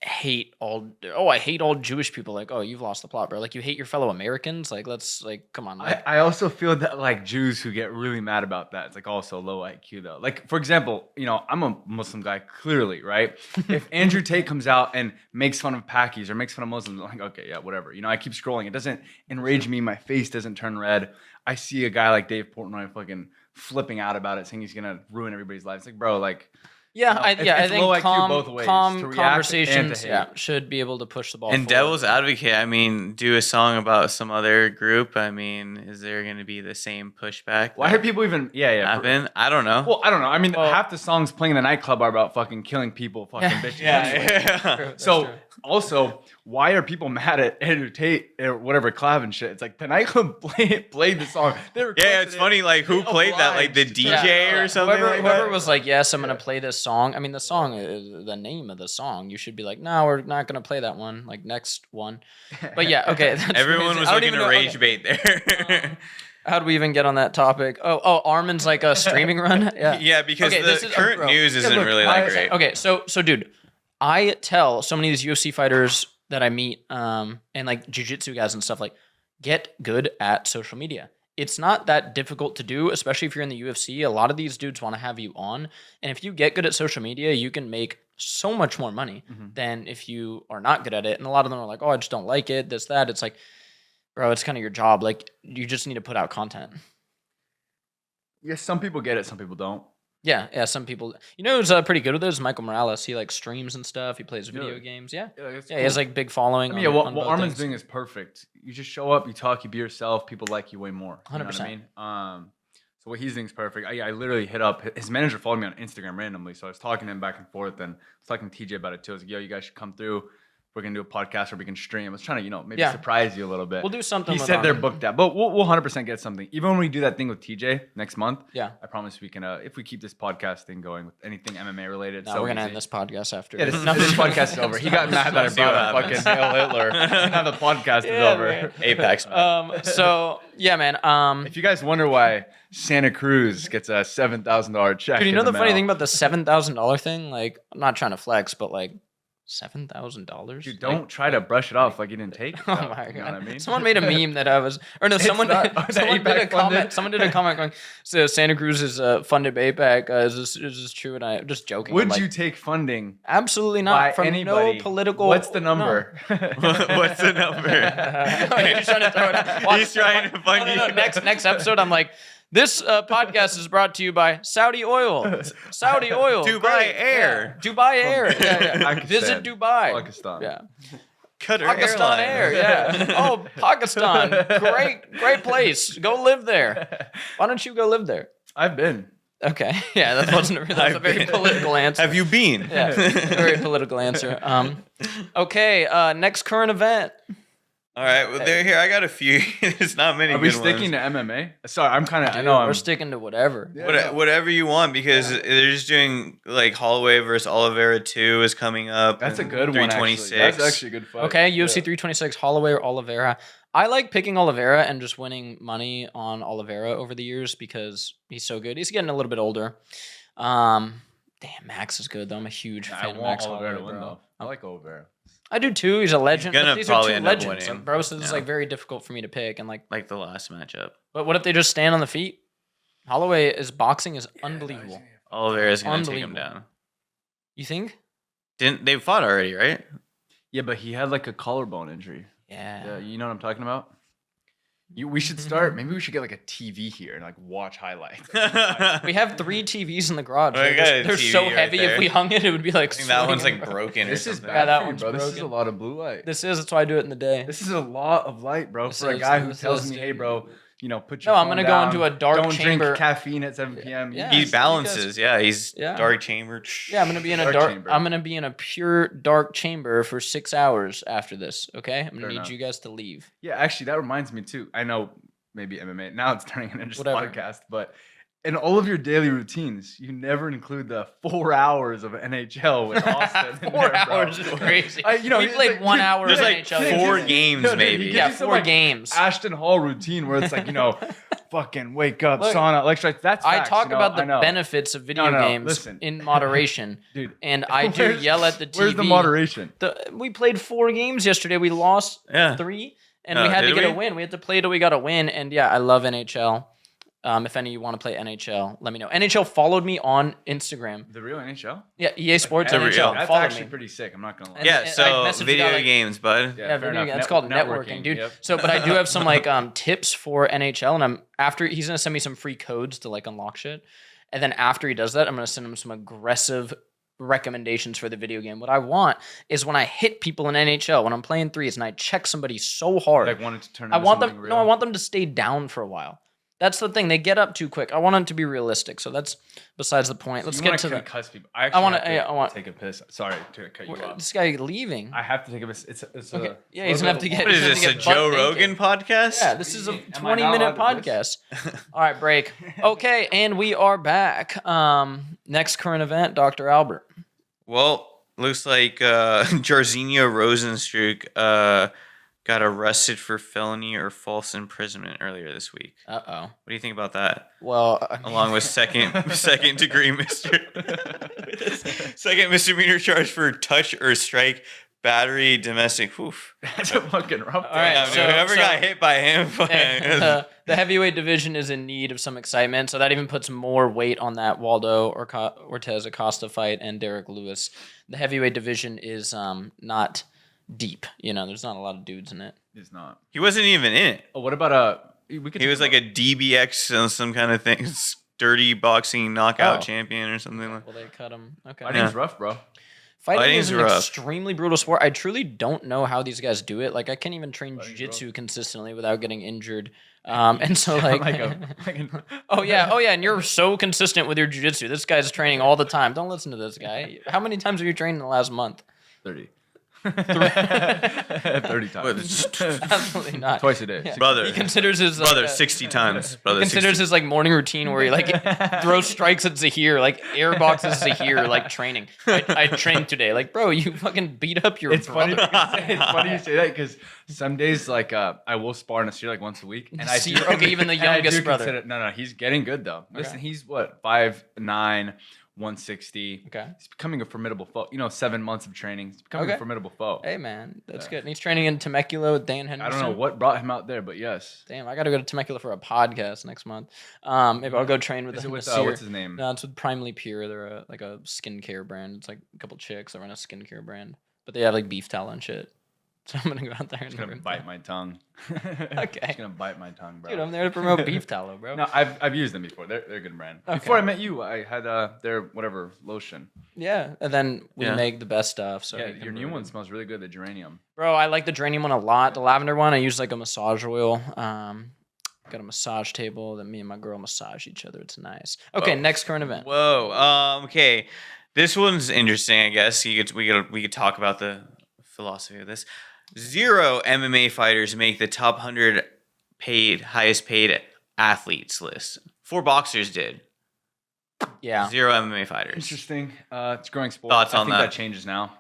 hate all. Oh, I hate all Jewish people. Like, oh, you've lost the plot, bro. Like, you hate your fellow Americans. Like, let's like, come on. Like, I also feel that like Jews who get really mad about that, it's like also low IQ though. Like for example, I'm a Muslim guy clearly, right? If Andrew Tate comes out and makes fun of Pakis or makes fun of Muslims, I'm like, okay, yeah, whatever. I keep scrolling. It doesn't enrage me. My face doesn't turn red. I see a guy like Dave Portnoy fucking flipping out about it, saying he's gonna ruin everybody's life. It's like, bro, like. yeah, No, I it's think low IQ both ways, to calm react and conversations, to yeah, hate. should be able to push the ball. And forward. devil's advocate, I mean, do a song about some other group. I mean, is there going to be the same pushback? Why are people even? Yeah. happen? I don't know. Well, I don't know. I mean, Well- half the songs playing in the nightclub are about fucking killing people, fucking Yeah. bitches. yeah, anyway. yeah. True, that's So true. also, why are people mad at Andrew Tate or whatever Clav and shit? It's like the nightclub played the song. They Yeah, requested it's it. funny. Like, who They played that? Like the obliged to- DJ Yeah. or something. Whoever, like whoever that? was like, yes, I'm gonna play this song. I mean, the song is the name of the song. You should be like, no, we're not gonna play that one. Like next one. But yeah, okay. that's Everyone amazing. was I don't looking even to know- rage okay. bait there. How do we even get on that topic? Oh, Armin's like a streaming run. Yeah. yeah, because Okay, this the is- current bro. news isn't look, really that great. Okay, so dude, I tell so many of these UFC fighters that I meet, and like jiu-jitsu guys and stuff, like, get good at social media. It's not that difficult to do, especially if you're in the UFC. A lot of these dudes want to have you on. And if you get good at social media, you can make so much more money Mhm. than if you are not good at it. And a lot of them are like, oh, I just don't like it, this, that. It's like, bro, it's kind of your job. Like, you just need to put out content. Yeah, some people get it, some people don't. Yeah, some people. Who's pretty good with it is Michael Morales. He like streams and stuff. He plays video Really? games. Yeah, It's he has cool. like big following. I mean, yeah, on what both Armin's things. doing is perfect. You just show up, you talk, you be yourself. People like you way more. You know what 100%. I mean? So what he's doing is perfect. I literally hit up his manager followed me on Instagram randomly, so I was talking to him back and forth, and I was talking to TJ about it too. I was like, "Yo, you guys should come through. We're gonna do a podcast where we can stream." I was trying to, maybe Yeah. surprise you a little bit. We'll do something. He with said they're Armin. booked out, but we'll 100% get something. Even when we do that thing with TJ next month, Yeah. I promise we can. If we keep this podcast thing going with anything MMA related, No, so we're gonna easy. end this podcast after. Yeah, this, No, this podcast is over. He got mad that I See what brought up happens. fucking Hail Hitler. Now the podcast is Yeah, over. man. Apex, man. So yeah, man. If you guys wonder why Santa Cruz gets a $7,000 check, Dude, you in know the funny mail, thing about the $7,000 thing? Like, I'm not trying to flex, but like, $7,000. Dude, don't try to brush it off like you didn't take it. Oh though, my you god! know what I mean? Someone made a meme that I was, or no, It's someone not- the someone did a APAC comment. funded. Someone did a comment going, "So Santa Cruz is funded by APAC. Is this true?" And I just joking. Would I'm like, you take funding absolutely by not from anybody? no political. What's the no. number? What's the number? He's trying to throw it. Watch- He's trying to fund No, you. Next episode, I'm like, this podcast is brought to you by Saudi Oil. Saudi Oil. Dubai great. Air. Yeah. Dubai Air. Yeah. Pakistan. Visit Dubai. Pakistan. Yeah. Qatar Pakistan Air. Airlines. Yeah. Oh, Pakistan. Great place. Go live there. Why don't you go live there? I've been. Okay. Yeah, that wasn't that's a I've very been. political answer. Have you been? Yeah, very political answer. Okay, next current event. All right. Well, there. Here, I got a few. There's not many. Are we good sticking ones. to MMA? Sorry, I'm kind of. I Dude, know I'm. we're sticking to whatever. Yeah. Whatever you want, because they're just doing like Holloway versus Oliveira 2 is coming up. That's a and good one. Actually. 326. That's actually a good fight. Okay, UFC Yeah. 326, Holloway or Oliveira. I like picking Oliveira and just winning money on Oliveira over the years because he's so good. He's getting a little bit older. Damn, Max is good though. I'm a huge I fan of want Max Oliveira Holloway, to win bro. though. I like Oliveira. I do too. He's a legend. gonna But these probably are two end up legends, winning. bro. So this is Yeah. like very difficult for me to pick. And like, the last matchup. but what if they just stand on the feet? Holloway is boxing is unbelievable. Oliveira's gonna take him Unbelievable. down. You think? Didn't they fought already, right? Yeah, but he had like a collarbone injury. Yeah. Yeah, you know what I'm talking about? We should start. Maybe we should get like a TV here and like watch highlights. We have 3 TVs in the garage. Oh, we got a They're TV so right heavy. there. If we hung it, it would be like. I think that one's swinging, like bro. broken. This or is something. Yeah, bad that for you, one's bro. This is a broken. lot of blue light. That's why I do it in the day. This is a lot of light, bro. This For a is- guy who this tells is, me, dude. "Hey, bro, put your No, I'm phone gonna go down. into a dark Don't chamber. drink caffeine at 7 p.m. Yeah. He you guys- balances. He's Yeah. dark chamber. Yeah, I'm gonna be in a Dark dark. chamber. I'm gonna be in a pure dark chamber for 6 hours after this. Okay, I'm gonna Fair need enough. you guys to leave. Yeah, actually, that reminds me too. I know maybe MMA now it's turning into just a Whatever. podcast, but in all of your daily routines, you never include the 4 hours of NHL with Austin. in 4 there, bro. hours is crazy. We we played 1 hour There's of like NHL. 4 yesterday. games, No, dude, maybe. he gives Yeah, you some, 4 like, games. Ashton Hall routine where it's like fucking wake up, Look, sauna, electrolytes. That's I facts, talk about I the know. benefits of video No, games listen. in moderation, Dude. and I do Where's- yell at the TV. Where's the moderation? We played 4 games yesterday. We lost Yeah. 3, and we had to did get a we? win. We had to play till we got a win, and yeah, I love NHL. If any of you want to play NHL, let me know. NHL followed me on Instagram. The real NHL? Yeah, EA Sports That's NHL. That's Followed actually me. pretty sick. I'm not gonna lie. And- Yeah, I so messaged the video guy, like- games, bud. Yeah, fair video enough. game. It's called networking, dude. Yep. So, but I do have some tips for NHL, and I'm after he's gonna send me some free codes to unlock shit, and then after he does that, I'm gonna send him some aggressive recommendations for the video game. What I want is when I hit people in NHL, when I'm playing threes, and I check somebody so hard, Like wanted to turn. I into want them. something No, I real. want them to stay down for a while. That's the thing. They get up too quick. I want them to be realistic. So that's besides the point. Let's You get wanna to the. cuss people. I actually wanna- have to yeah, I want- take a piss. Sorry to cut you off. This guy leaving. I have to take a piss. It's Okay. a. Yeah, he's gonna have to get- What is He's this, gonna a get butt Joe naked. Rogan podcast? Yeah, this is a Am I not 20-minute allowed to podcast. All right, break. Okay, and we are back. Next current event, Dr. Albert. Well, looks like Jairzinho Rosenstruck got arrested for felony or false imprisonment earlier this week. Uh-oh. What do you think about that? Well, Along with second degree second misdemeanor charge for touch or strike, battery, domestic. Oof. That's a fucking rough. All right, Yeah, so- whoever got hit by him. the heavyweight division is in need of some excitement, so that even puts more weight on that Waldo or Cortes-Acosta fight and Derek Lewis. The heavyweight division is not deep. There's not a lot of dudes in it. It's not. He wasn't even in it. Oh, what about we could. He was like a DBX or some kind of thing, dirty boxing knockout Oh. champion or something like. Well, they cut him. Okay. Fighting's rough, bro. Fighting is Fighting's an rough. extremely brutal sport. I truly don't know how these guys do it. Like, I can't even train Fighting's jiu-jitsu consistently without getting injured. And so, like, like oh yeah, and you're so consistent with your jiu-jitsu. This guy's training all the time. Don't listen to this guy. How many times have you trained in the last month? 30. 30 times. Absolutely not. Twice a day. Yeah. Brother. He considers his Brother, 60 times. Brother, He considers 60. his morning routine where he throws strikes at Zahir, airboxes Zahir, training. I trained today. Bro, you fucking beat up your It's funny. brother. It's funny you say that because some days I will spar in a series once a week, and I do. Okay, even the and I do youngest brother. consider- No, he's getting good though. Listen, he's what 5'9", 160. Okay. He's becoming a formidable foe. 7 months of training. He's becoming a Okay. formidable foe. Hey man, that's good. And he's training in Temecula with Dan I Henderson. don't know what brought him out there, but yes. Damn, I gotta go to Temecula for a podcast next month. Maybe I'll go train with Is it him with this year. what's his name? No, it's with Primely Pure. They're a skincare brand. It's a couple chicks that run a skincare brand, but they have beef tallow and shit. So I'm gonna go out there and He's gonna rip bite them. my tongue. Okay. He's gonna bite my tongue, bro. Dude, I'm there to promote beef tallow, bro. No, I've used them before. They're a good brand. Okay. Before I met you, I had their whatever lotion. Yeah, and then we Yeah. make the best stuff. So yeah, you can your new really- one smells really good. The geranium. Bro, I like the geranium one a lot. The lavender one, I use a massage oil. Got a massage table that me and my girl massage each other. It's nice. Okay, Whoa. next current event. Whoa. Okay. This one's interesting, I guess. We could talk about the philosophy of this. 0 MMA fighters make the top 100 highest paid athletes list. 4 boxers did. Yeah. 0 MMA fighters. Interesting. It's a growing sport. Thoughts I on think that? that changes now.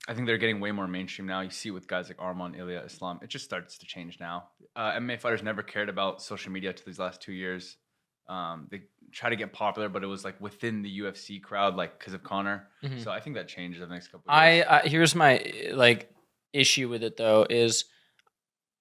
I think they're getting way more mainstream now. You see with guys like Arman, Ilya, Islam. It just starts to change now. MMA fighters never cared about social media till these last 2 years. They try to get popular, but it was within the UFC crowd, because of Conor. Mhm. So I think that changes in the next couple of years. I here's my issue with it though is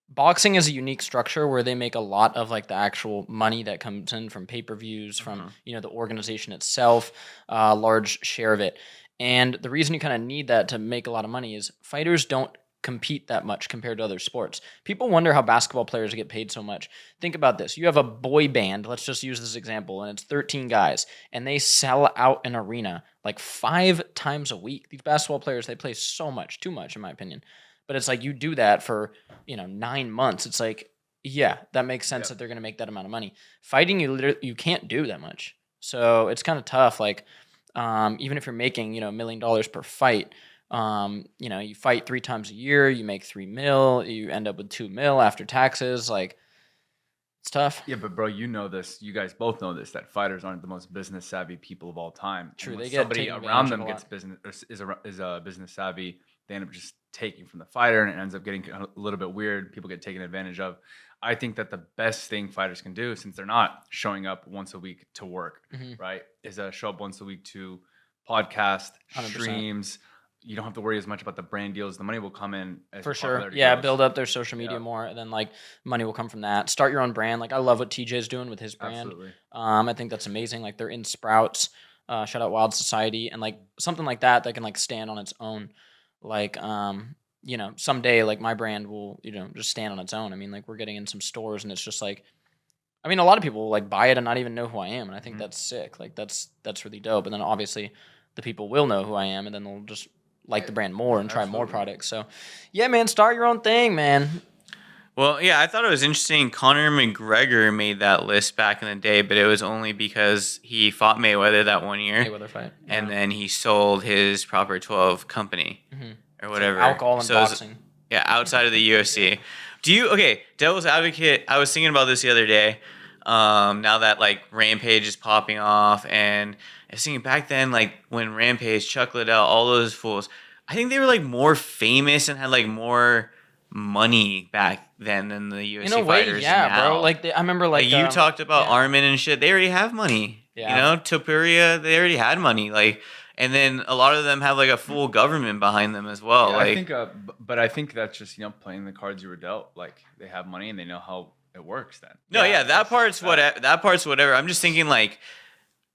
boxing is a unique structure where they make a lot of the actual money that comes in from pay-per-views, from the organization itself, a large share of it. And the reason you kind of need that to make a lot of money is fighters don't compete that much compared to other sports. People wonder how basketball players get paid so much. Think about this. You have a boy band, let's just use this example, and it's 13 guys, and they sell out an arena 5 times a week. These basketball players, they play so much, too much in my opinion. But it's you do that for, 9 months. It's Yeah, that makes sense that they're going to make that amount of money. Fighting, you can't do that much. So it's kind of tough. Like, even if you're making, $1 million per fight, you fight 3 times a year, you make 3 mil, you end up with 2 mil after taxes. Like, it's tough. Yeah, but bro, you know this. You guys both know this. That fighters aren't the most business savvy people of all time. True, And when they get somebody taken around advantage them of a gets lot. business is business savvy. They end up just taking from the fighter, and it ends up getting a little bit weird. People get taken advantage of. I think that the best thing fighters can do, since they're not showing up once a week to work, right, is show up once a week to podcast, 100%. streams. You don't have to worry as much about the brand deals. The money will come in as For the sure. popularity Yeah, goes. build up their social media more, and then like money will come from that. Start your own brand. Like I love what TJ's doing with his brand. Absolutely. I think that's amazing. Like they're in Sprouts, shout out Wild Society, and like something like that can like stand on its own. Like someday like my brand will just stand on its own. I mean, like we're getting in some stores, and it's just like, I mean, a lot of people will like buy it and not even know who I am, and I think that's sick. Like that's really dope. And then obviously the people will know who I am, and then they'll just like the brand more and try more products. So, yeah, man, start your own thing, man. Well, yeah, I thought it was interesting. Conor McGregor made that list back in the day, but it was only because he fought Mayweather that one year. Mayweather fight. And then he sold his Proper 12 company or whatever. Alcohol and boxing. Yeah, outside of the UFC. Devil's advocate, I was thinking about this the other day. Now that like Rampage is popping off, and I was thinking back then, like when Rampage, Chuck Liddell, all those fools, I think they were like more famous and had like more money back then than the UFC in a way, fighters yeah, now. bro. Like I remember, like you talked about Armin and shit. They already have money. Yeah. Topuria, they already had money. Like, and then a lot of them have like a full government behind them as well. Yeah, like, I think, but I think that's just playing the cards you were dealt. Like they have money and they know how it works. Then that part's whatever. I'm just thinking like,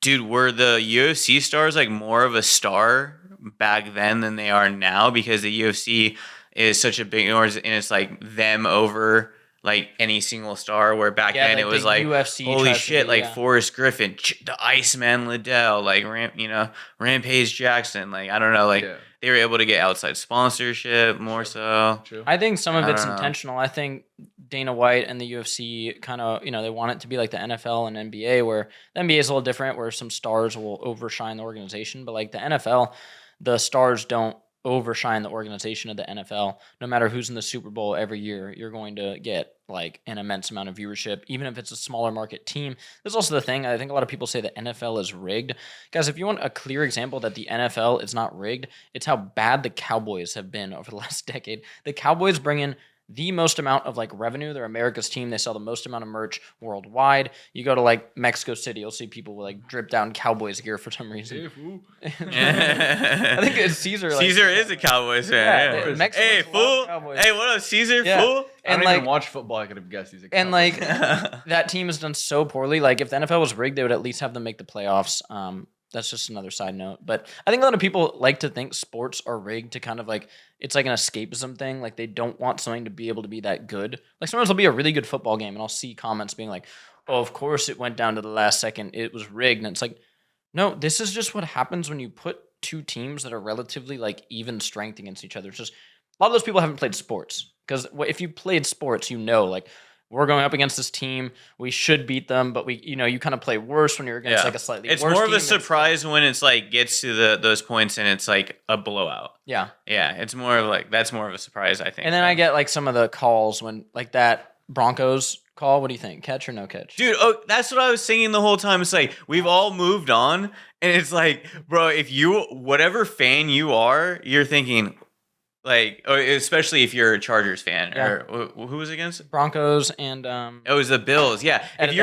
dude, were the UFC stars like more of a star back then than they are now because the UFC is such a big, and it's like them over like any single star, where back then like it was the like UFC holy tries to shit, be, like yeah. Forrest Griffin, the Iceman Liddell, like Rampage Jackson, like I don't know, like they were able to get outside sponsorship more so. True. I think some of it's don't know. intentional. I think Dana White and the UFC kind of, they want it to be like the NFL and NBA, where the NBA is a little different, where some stars will overshine the organization. But like the NFL, the stars don't overshine the organization of the NFL. No matter who's in the Super Bowl every year, you're going to get like an immense amount of viewership, even if it's a smaller market team. There's also the thing, I think a lot of people say the NFL is rigged. Guys, if you want a clear example that the NFL is not rigged, it's how bad the Cowboys have been over the last decade. The Cowboys bring in the most amount of like revenue. They're America's team. They sell the most amount of merch worldwide. You go to like Mexico City, you'll see people with like drip down Cowboys gear for some reason. I think it's Caesar. Caesar is a Cowboys fan. Yeah, Mexicans Hey, love fool! Cowboys. Hey, what up, Caesar? Yeah. Fool! I And don't like even watch football. I could have guessed he's a and Cowboys like fan. that team has done so poorly. Like if the NFL was rigged, they would at least have them make the playoffs. That's just another side note. But I think a lot of people like to think sports are rigged to kind of like, it's like an escapism thing. Like they don't want something to be able to be that good. Like sometimes there'll be a really good football game and I'll see comments being like, oh, of course it went down to the last second. It was rigged. And it's like, no, this is just what happens when you put two teams that are relatively like even strength against each other. It's just a lot of those people haven't played sports, because if you played sports, like we're going up against this team, we should beat them, but you kind of play worse when you're against like a slightly It's worse more of team. a surprise when it's like gets to those points and it's like a blowout. Yeah. Yeah, it's more of like that's more of a surprise, I think. And then I get like some of the calls when like that Broncos call. What do you think? Catch or no catch? Dude, that's what I was thinking the whole time. It's like we've all moved on, and it's like, bro, if whatever fan you are, you're thinking like, especially if you're a Chargers fan, or who was against? Broncos and It was the Bills. Yeah. If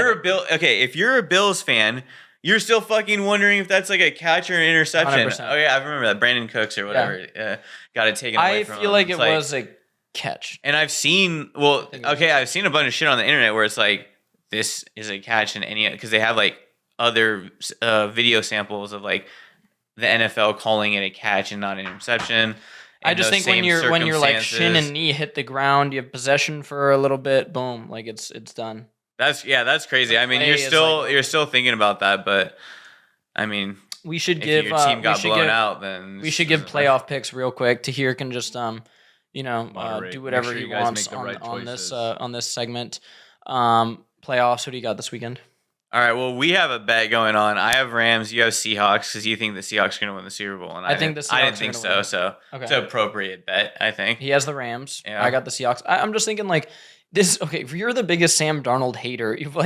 you're a Bills fan, you're still fucking wondering if that's like a catch or an interception. 100%. Oh yeah, I remember that. Brandon Cooks or whatever got it taken away from him. I feel like It's it was a catch. And I've seen I've seen a bunch of shit on the internet where it's like this is a catch in any, because they have like other video samples of like the NFL calling it a catch and not an interception. I just think when you're like shin and knee hit the ground, you have possession for a little bit, boom, like it's done. That's crazy. I mean, you're still thinking about that, but I mean, we should if give your team got blown out, then we should give playoff picks real quick. Tahir can just Moderate. do Make whatever sure he you guys wants make the right on this segment. Playoffs. Who do you got this weekend? All right. Well, we have a bet going on. I have Rams. You have Seahawks because you think the Seahawks are going to win the Super Bowl, and I think the I Seahawks didn't are think gonna win. so. Okay. It's an appropriate bet, I think. He has the Rams. Yeah. I got the Seahawks. I'm just thinking like this. Okay, if you're the biggest Sam Darnold hater, you've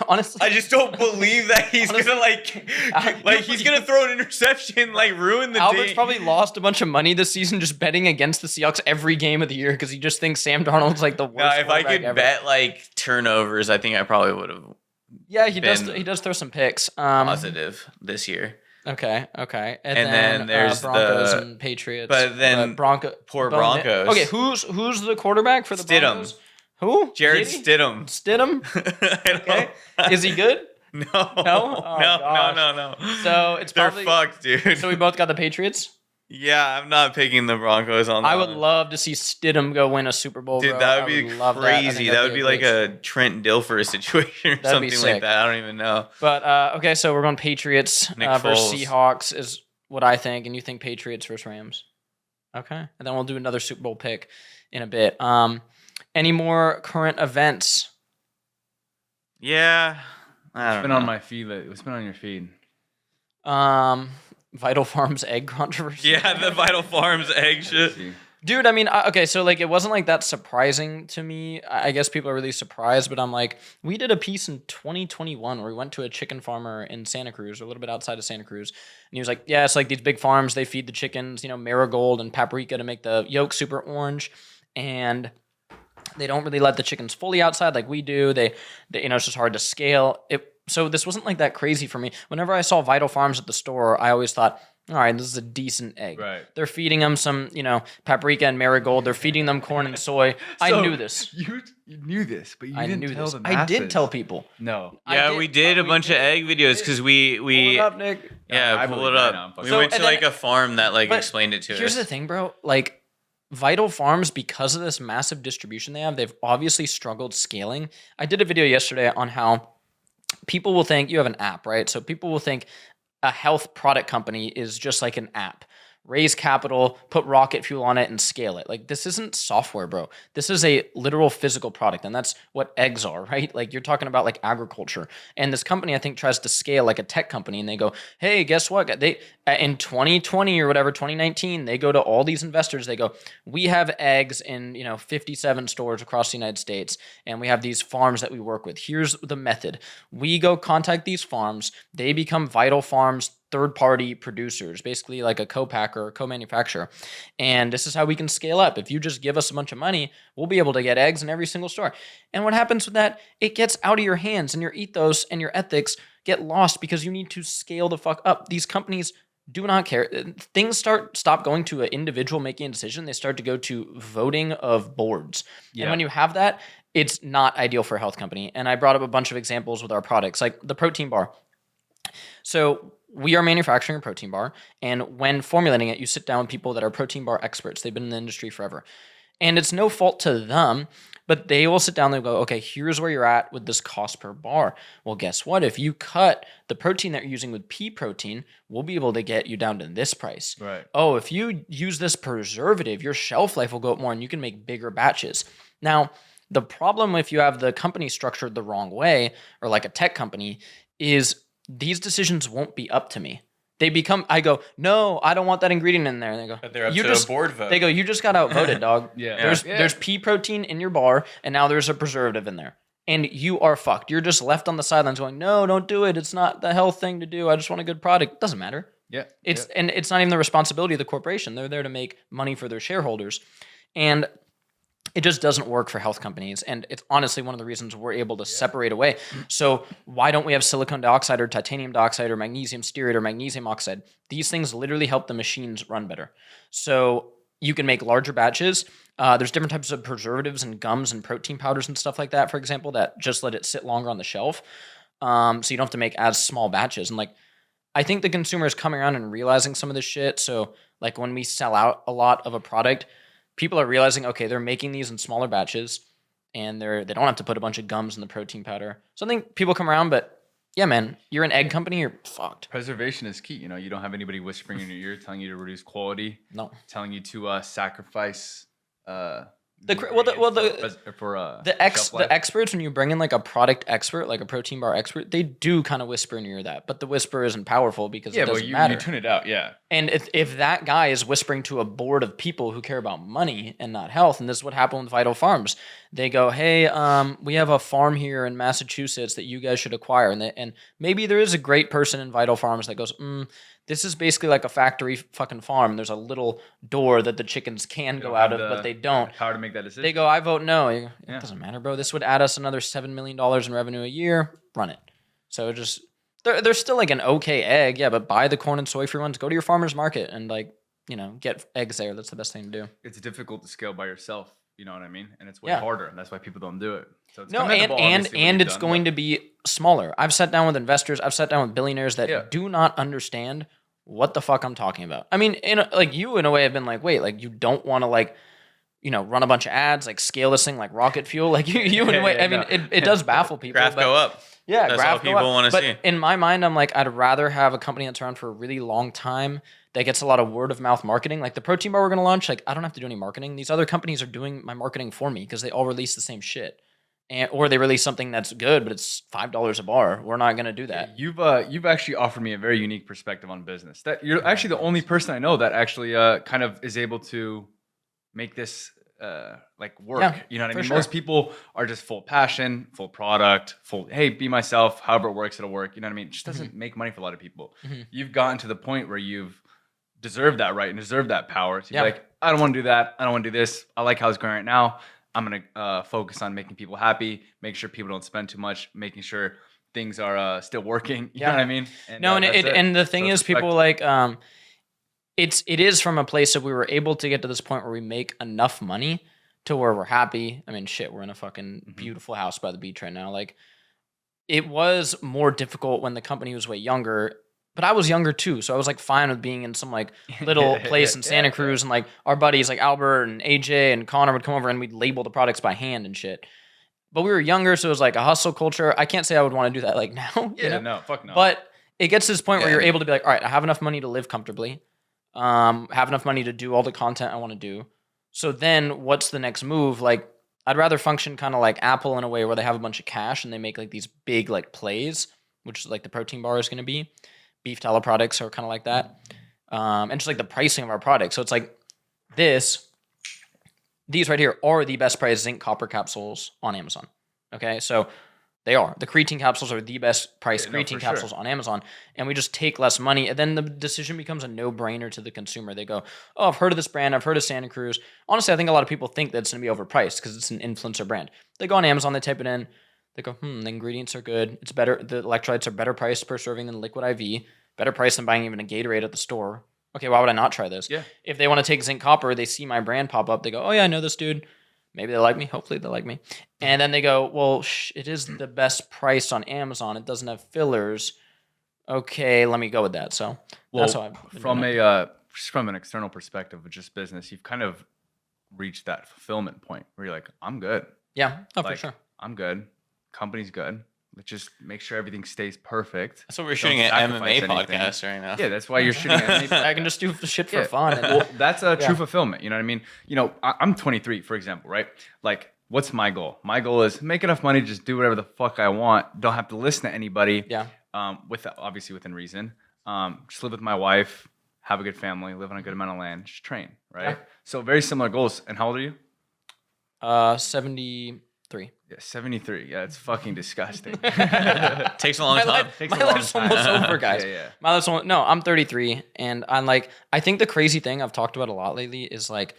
honestly, I just don't believe that he's gonna he's gonna throw an interception, ruin the Albert's day. probably lost a bunch of money this season just betting against the Seahawks every game of the year because he just thinks Sam Darnold's like the worst. No, if I could ever. bet turnovers, I think I probably would have Yeah, he does throw some picks. positive this year. Okay. And then there's Broncos the- and Patriots. but then poor Broncos. Okay, who's the quarterback for the Stidham. Broncos? Who? Jared Did he? Stidham. Stidham? I don't Okay. know. Is he good? No. Oh, No. So it's They're probably fucked, dude. So we both got the Patriots. Yeah, I'm not picking the Broncos on that. I would one. love to see Stidham go win a Super Bowl. Dude, bro. that I would be love that. I think crazy. that'd That would be great like a Trent Dilfer situation or That'd be something sick. like that. I don't even know. But okay, so we're going Patriots Nick versus Foles. Seahawks is what I think, and you think Patriots versus Rams. Okay, and then we'll do another Super Bowl pick in a bit. Any more current events? Yeah. I It's don't been know. on my feed. It's been on your feed. Vital Farms egg controversy. Yeah, the Vital Farms egg shit. See. Dude, I mean, okay, so it wasn't like that surprising to me. I guess people are really surprised, but I'm like, we did a piece in 2021 where we went to a chicken farmer in Santa Cruz, or a little bit outside of Santa Cruz, and he was like, yeah, it's like these big farms, they feed the chickens, marigold and paprika to make the yolk super orange, and they don't really let the chickens fully outside like we do. They it's just hard to scale. So this wasn't like that crazy for me. Whenever I saw Vital Farms at the store, I always thought, all right, this is a decent egg. Right. They're feeding them some, paprika and marigold. They're feeding them corn and soy. I So, knew this. You knew this, but you I didn't knew tell this. the I did masses. tell people. No. I Yeah, did- we did a we bunch of did. egg videos because we Pull it up, Nick. yeah, I pull believe it it. up. I know, I'm We So, went to and then- a farm that but explained it to Here's us. the thing, bro. Vital Farms, because of this massive distribution they have, they've obviously struggled scaling. I did a video yesterday on how people will think you have an app, right? So people will think a health product company is just like an app. Raise capital, put rocket fuel on it, and scale it. This isn't software, bro. This is a literal physical product, and that's what eggs are, right? You're talking about agriculture. And this company, I think, tries to scale like a tech company, and they go, hey, guess what? They in 2020 or whatever, 2019, they go to all these investors. They go, we have eggs in 57 stores across the United States, and we have these farms that we work with. Here's the method: we go contact these farms. They become Vital Farms third-party producers, basically like a co-packer or co-manufacturer. And this is how we can scale up. If you just give us a bunch of money, we'll be able to get eggs in every single store. And what happens with that? It gets out of your hands, and your ethos and your ethics get lost because you need to scale the fuck up. These companies do not care. Things stop going to an individual making a decision. They start to go to voting of boards. Yeah. And when you have that, it's not ideal for a health company. And I brought up a bunch of examples with our products, like the protein bar. So we are manufacturing a protein bar, and when formulating it, you sit down with people that are protein bar experts. They've been in the industry forever. And it's no fault to them, but they will sit down and go, okay, here's where you're at with this cost per bar. Well, guess what? If you cut the protein that you're using with pea protein, we'll be able to get you down to this price. Right. Oh, if you use this preservative, your shelf life will go up more and you can make bigger batches. Now, the problem if you have the company structured the wrong way, or like a tech company, is these decisions won't be up to me. I go, no, I don't want that ingredient in there. And they go, But they're up you to just, a board vote. They go, you just got outvoted, dog. Yeah. There's pea protein in your bar, and now there's a preservative in there. And you are fucked. You're just left on the sidelines going, no, don't do it. It's not the health thing to do. I just want a good product. Doesn't matter. Yeah. And it's not even the responsibility of the corporation. They're there to make money for their shareholders. And it just doesn't work for health companies. And it's honestly one of the reasons we're able to separate away. So why don't we have silicon dioxide or titanium dioxide or magnesium stearate or magnesium oxide? These things literally help the machines run better. So you can make larger batches. There's different types of preservatives and gums and protein powders and stuff like that, for example, that just let it sit longer on the shelf. So you don't have to make as small batches. And I think the consumer is coming around and realizing some of this shit. So when we sell out a lot of a product, people are realizing, okay, they're making these in smaller batches, and they don't have to put a bunch of gums in the protein powder. So I think people come around, but yeah, man, you're an egg company, you're fucked. Preservation is key. You don't have anybody whispering in your ear telling you to reduce quality, No. telling you to sacrifice The experts, when you bring in like a product expert, like a protein bar expert, they do kind of whisper in your ear that, but the whisper isn't powerful because it doesn't matter. You tune it out, yeah. And if that guy is whispering to a board of people who care about money and not health, and this is what happened with Vital Farms, they go, hey, we have a farm here in Massachusetts that you guys should acquire, and maybe there is a great person in Vital Farms that goes, this is basically like a factory fucking farm. There's a little door that the chickens can go out of, but they don't. Power to make that decision. They go, I vote no. You go, it doesn't matter, bro. This would add us another $7 million in revenue a year. Run it. So just they're still like an okay egg, yeah. But buy the corn and soy free ones. Go to your farmer's market and get eggs there. That's the best thing to do. It's difficult to scale by yourself. You know what I mean? And it's way harder, and that's why people don't do it. So it's it's going to be smaller. I've sat down with investors. I've sat down with billionaires that do not understand what the fuck I'm talking about. I mean, in a way, have been like, wait, like you don't want to run a bunch of ads, like scale this thing like rocket fuel. Like you in a way, I mean, it does baffle people. Graph go up. Yeah, that's all people want to see. But in my mind, I'm like, I'd rather have a company that's around for a really long time that gets a lot of word of mouth marketing. Like the protein bar we're going to launch, like I don't have to do any marketing. These other companies are doing my marketing for me because they all release the same shit. Or they release something that's good, but it's $5 a bar. We're not going to do that. You've actually offered me a very unique perspective on business. That you're actually the only person I know that actually kind of is able to make this work. Yeah, you know what I mean? sure. Most people are just full passion, full product, hey, be myself. However it works, it'll work. You know what I mean? It just doesn't make money for a lot of people. You've gotten to the point where you've deserved that right and deserved that power. So you're like, I don't want to do that. I don't want to do this. I like how it's going right now. I'm going to focus on making people happy, make sure people don't spend too much, making sure things are still working. You know what I mean? And the thing is, people like, it is from a place that we were able to get to this point where we make enough money to where we're happy. I mean, shit, we're in a fucking beautiful house by the beach right now. Like, it was more difficult when the company was way younger. But I was younger too, so I was like fine with being in some like little place in Santa Cruz, and like our buddies like Albert and AJ and Connor would come over and we'd label the products by hand and shit. But we were younger, so it was like a hustle culture. I can't say I would want to do that like now. No, fuck no. But it gets to this point where you're able to be like, all right, I have enough money to live comfortably, have enough money to do all the content I want to do. So then what's the next move? Like, I'd rather function kind of like Apple in a way where they have a bunch of cash and they make like these big like plays, which is like the protein bar is going to be. Beef tallow products are kind of like that. And just like the pricing of our products. So it's like these right here are the best priced zinc copper capsules on Amazon. Okay. So they are. The creatine capsules are the best priced creatine capsules on Amazon. And we just take less money. And then the decision becomes a no-brainer to the consumer. They go, oh, I've heard of this brand. I've heard of Santa Cruz. Honestly, I think a lot of people think that it's going to be overpriced because it's an influencer brand. They go on Amazon, they type it in. They go, the ingredients are good. It's better. The electrolytes are better priced per serving than liquid IV. Better price than buying even a Gatorade at the store. Okay, why would I not try this? Yeah. If they want to take zinc copper, they see my brand pop up. They go, oh yeah, I know this dude. Maybe they like me. Hopefully they like me. And then they go, well, it is the best price on Amazon. It doesn't have fillers. Okay, let me go with that. So that's how I've been from an external perspective of just business, you've kind of reached that fulfillment point where you're like, I'm good. Yeah, for sure. I'm good. Company's good. Let's just make sure everything stays perfect. That's what we're shooting an MMA podcast right now. Yeah, that's why you're shooting an MMA podcast. I can just do shit for fun. Well, that's a true fulfillment. You know what I mean? I'm 23, for example, right? Like, what's my goal? My goal is make enough money to just do whatever the fuck I want. Don't have to listen to anybody. Yeah. Obviously within reason. Just live with my wife, have a good family, live on a good amount of land, just train, right? Yeah. So very similar goals. And how old are you? 73. Yeah, 73. Yeah, it's fucking disgusting. Takes a long time. My life's almost over, guys. My life's almost, no, I'm 33, and I'm like, I think the crazy thing I've talked about a lot lately is like,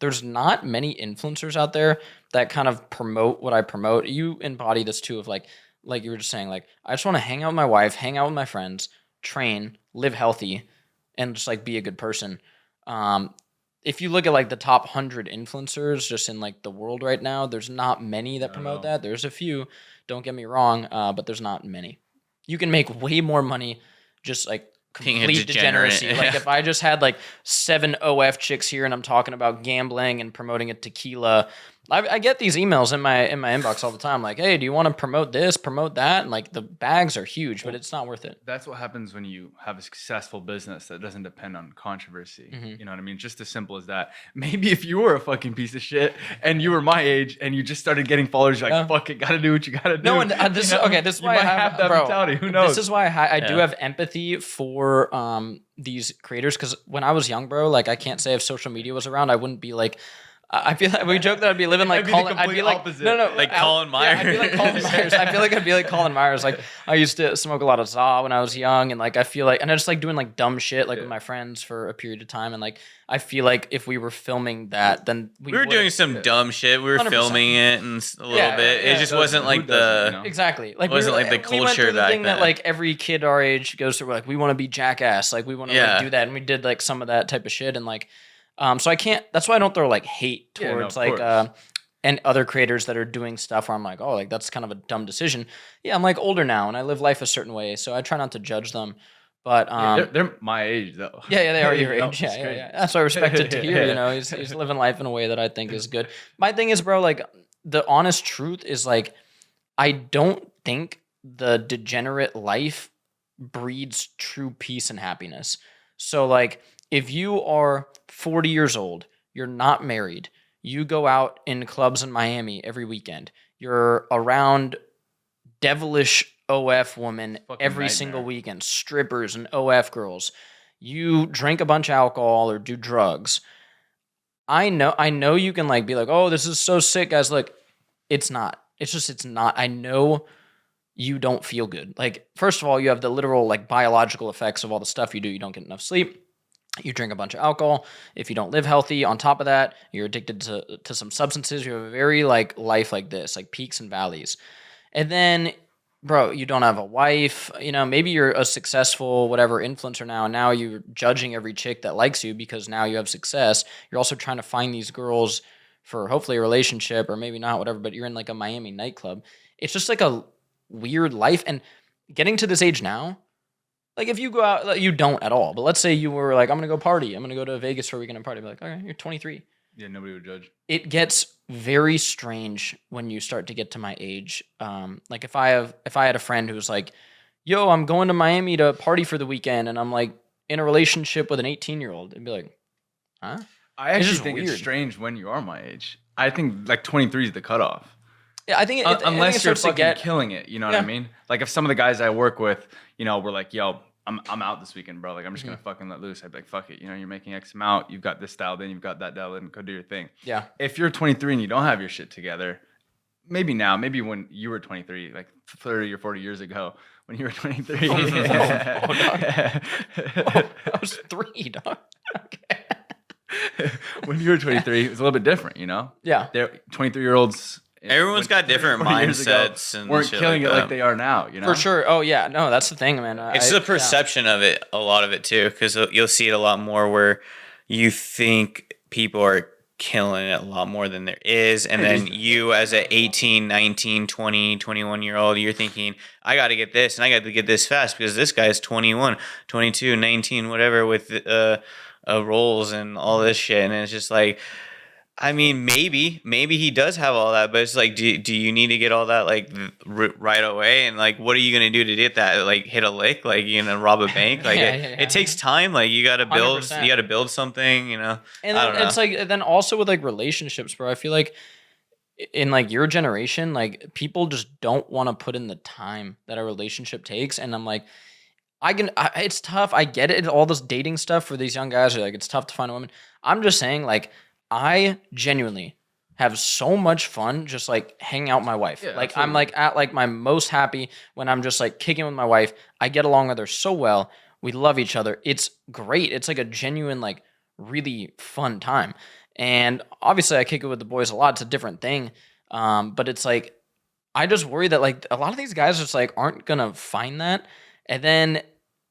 there's not many influencers out there that kind of promote what I promote. You embody this too of like you were just saying, like, I just want to hang out with my wife, hang out with my friends, train, live healthy, and just like be a good person. If you look at like the top 100 influencers just in like the world right now, there's not many that promote that. There's a few, don't get me wrong, but there's not many. You can make way more money just like complete degeneracy. Like if I just had like 7 OF chicks here and I'm talking about gambling and promoting a tequila, I get these emails in my inbox all the time, like, hey, do you want to promote this, promote that? And like the bags are huge, but it's not worth it. That's what happens when you have a successful business that doesn't depend on controversy. You know what I mean? Just as simple as that. Maybe if you were a fucking piece of shit and you were my age and you just started getting followers, you're like, fuck it, gotta do what you gotta do. No, and this is okay. This is why I have that bro, mentality. Who knows? This is why I do have empathy for these creators, because when I was young, bro, like I can't say if social media was around, I wouldn't be like. I feel like we joke that I'd be living like Colin. I'd be like opposite. no, Like Colin Myers. Yeah, I'd be like Colin Myers. I feel like I'd be like Colin Myers. Like I used to smoke a lot of za when I was young, and like I feel like, and I just like doing like dumb shit like with my friends for a period of time, and like I feel like if we were filming that, then we were doing some dumb shit. We were 100%. filming it and a little bit. It just wasn't like the exactly like wasn't like the we went culture through the back thing then. that like every kid our age goes through. Like we want to be jackass. Like we want to like do that, and we did like some of that type of shit, and like. So I can't. That's why I don't throw like hate towards and other creators that are doing stuff where I'm like, oh, like that's kind of a dumb decision. Yeah, I'm like older now and I live life a certain way, so I try not to judge them. But they're my age though. Yeah, they are your age. Yeah. That's why I respect it to hear. You know, he's living life in a way that I think is good. My thing is, bro, like the honest truth is like, I don't think the degenerate life breeds true peace and happiness. So like, if you are 40 years old, you're not married, you go out in clubs in Miami every weekend, you're around devilish OF women every single weekend, strippers and OF girls, you drink a bunch of alcohol or do drugs. I know you can like be like, oh, this is so sick, guys. Like, it's not. It's not. I know you don't feel good. Like, first of all, you have the literal like biological effects of all the stuff you do. You don't get enough sleep. You drink a bunch of alcohol. If you don't live healthy, on top of that, you're addicted to some substances. You have a very like life like this, like peaks and valleys. And then, bro, you don't have a wife. You know, maybe you're a successful whatever influencer now, and now you're judging every chick that likes you because now you have success. You're also trying to find these girls for hopefully a relationship or maybe not, whatever, but you're in like a Miami nightclub. It's just like a weird life. And getting to this age now, like if you go out, you don't at all. But let's say you were like, I'm going to go party. I'm going to go to Vegas for a weekend and party. Be like, okay, you're 23. Yeah, nobody would judge. It gets very strange when you start to get to my age. Like if I had a friend who's like, yo, I'm going to Miami to party for the weekend, and I'm like in a relationship with an 18-year-old, it'd be like, huh? I actually think it's strange when you are my age. I think like 23 is the cutoff. Yeah, I think unless you're fucking killing it, you know what I mean? Like if some of the guys I work with, you know, were like, yo, I'm out this weekend, bro. Like I'm just gonna fucking let loose. I'd be like, fuck it. You know, you're making X amount. You've got this style, then you've got that dialed in. Go do your thing. Yeah. If you're 23 and you don't have your shit together, maybe now, maybe when you were 23, like 30 or 40 years ago, when you were 23. I was 3, dog. Okay. When you were 23, it was a little bit different, you know? Yeah. 23-year-olds. Everyone's got different mindsets and weren't killing it like they are now, you know? For sure. Oh yeah, no, that's the thing, man. It's the perception of it, a lot of it too, because you'll see it a lot more where you think people are killing it a lot more than there is, and then you as a 18, 19, 20, 21-year-old, you're thinking, I got to get this and I got to get this fast because this guy's 21, 22, 19, whatever with roles and all this shit, and it's just like, I mean, maybe he does have all that, but it's like, do you need to get all that like right away? And like, what are you gonna do to get that? Like, hit a lick? Like, you gonna rob a bank? Like, it takes time. Like, you gotta build, 100%. You gotta build something, you know. And then it's like, then also with like relationships, bro. I feel like in like your generation, like people just don't want to put in the time that a relationship takes, and I'm like, it's tough. I get it. All this dating stuff for these young guys are like, it's tough to find a woman. I'm just saying, like, I genuinely have so much fun just like hanging out with my wife. Yeah, like absolutely. I'm like at like my most happy when I'm just like kicking with my wife. I get along with her so well. We love each other. It's great. It's like a genuine, like really fun time. And obviously I kick it with the boys a lot. It's a different thing. But it's like, I just worry that like a lot of these guys just like aren't going to find that. And then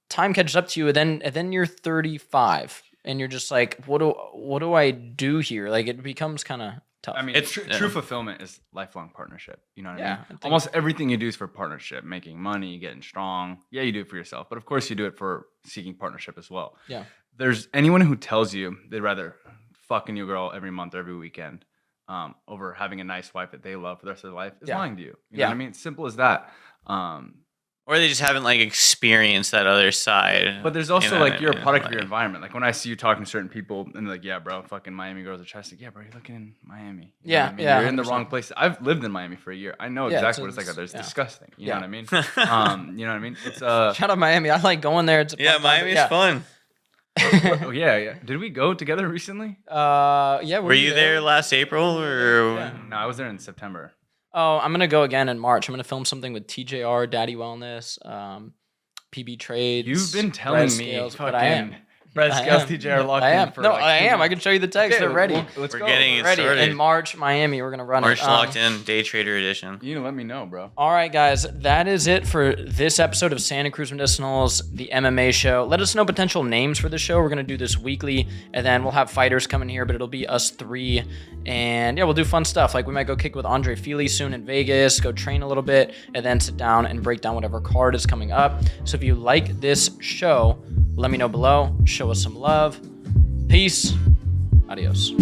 time catches up to you. And then you're 35. And you're just like, what do I do here? Like, it becomes kind of tough. I mean, true fulfillment is lifelong partnership. You know what I mean? Almost everything you do is for partnership, making money, getting strong. Yeah, you do it for yourself, but of course you do it for seeking partnership as well. Yeah. There's anyone who tells you they'd rather fuck a new girl every month or every weekend over having a nice wife that they love for the rest of their life is Yeah. lying to you. You know Yeah. what I mean? It's simple as that. Or they just haven't like experienced that other side. But there's you also know like what I you're a mean? product of your Like, environment. Like when I see you talking to certain people and they're like, yeah, bro, fucking Miami girls are trash. Like, yeah, bro, you're looking in Miami. You know Yeah, what I mean? yeah, You're in the 100%. wrong place. I've lived in Miami for a year. I know Yeah, exactly what it's like out it's- there. It's yeah. disgusting. You Yeah. know what I mean? You know what I mean? It's Shout out Miami. I like going there. It's a Yeah, fun time, Miami's but fun. oh, yeah. Did we go together recently? Yeah. Were you there last April or? Yeah. No, I was there in September. Oh, I'm gonna go again in March. I'm gonna film something with TJR, Daddy Wellness, PB Trades. You've been Bread telling me Scales, fucking but I am. bread I scales am. TJ are locked I am. in for No, like I 2 am. I months. can show you the text. Okay, They're ready. Let's We're go. getting it Ready started. in March, Miami. We're gonna run March it. locked in, day trader edition. You need to let me know, bro. All right, guys, that is it for this episode of Santa Cruz Medicinals, the MMA show. Let us know potential names for the show. We're going to do this weekly, and then we'll have fighters coming here, but it'll be us 3. And yeah, we'll do fun stuff. Like we might go kick with Andre Feely soon in Vegas, go train a little bit, and then sit down and break down whatever card is coming up. So if you like this show, let me know below. Show us some love. Peace. Adios.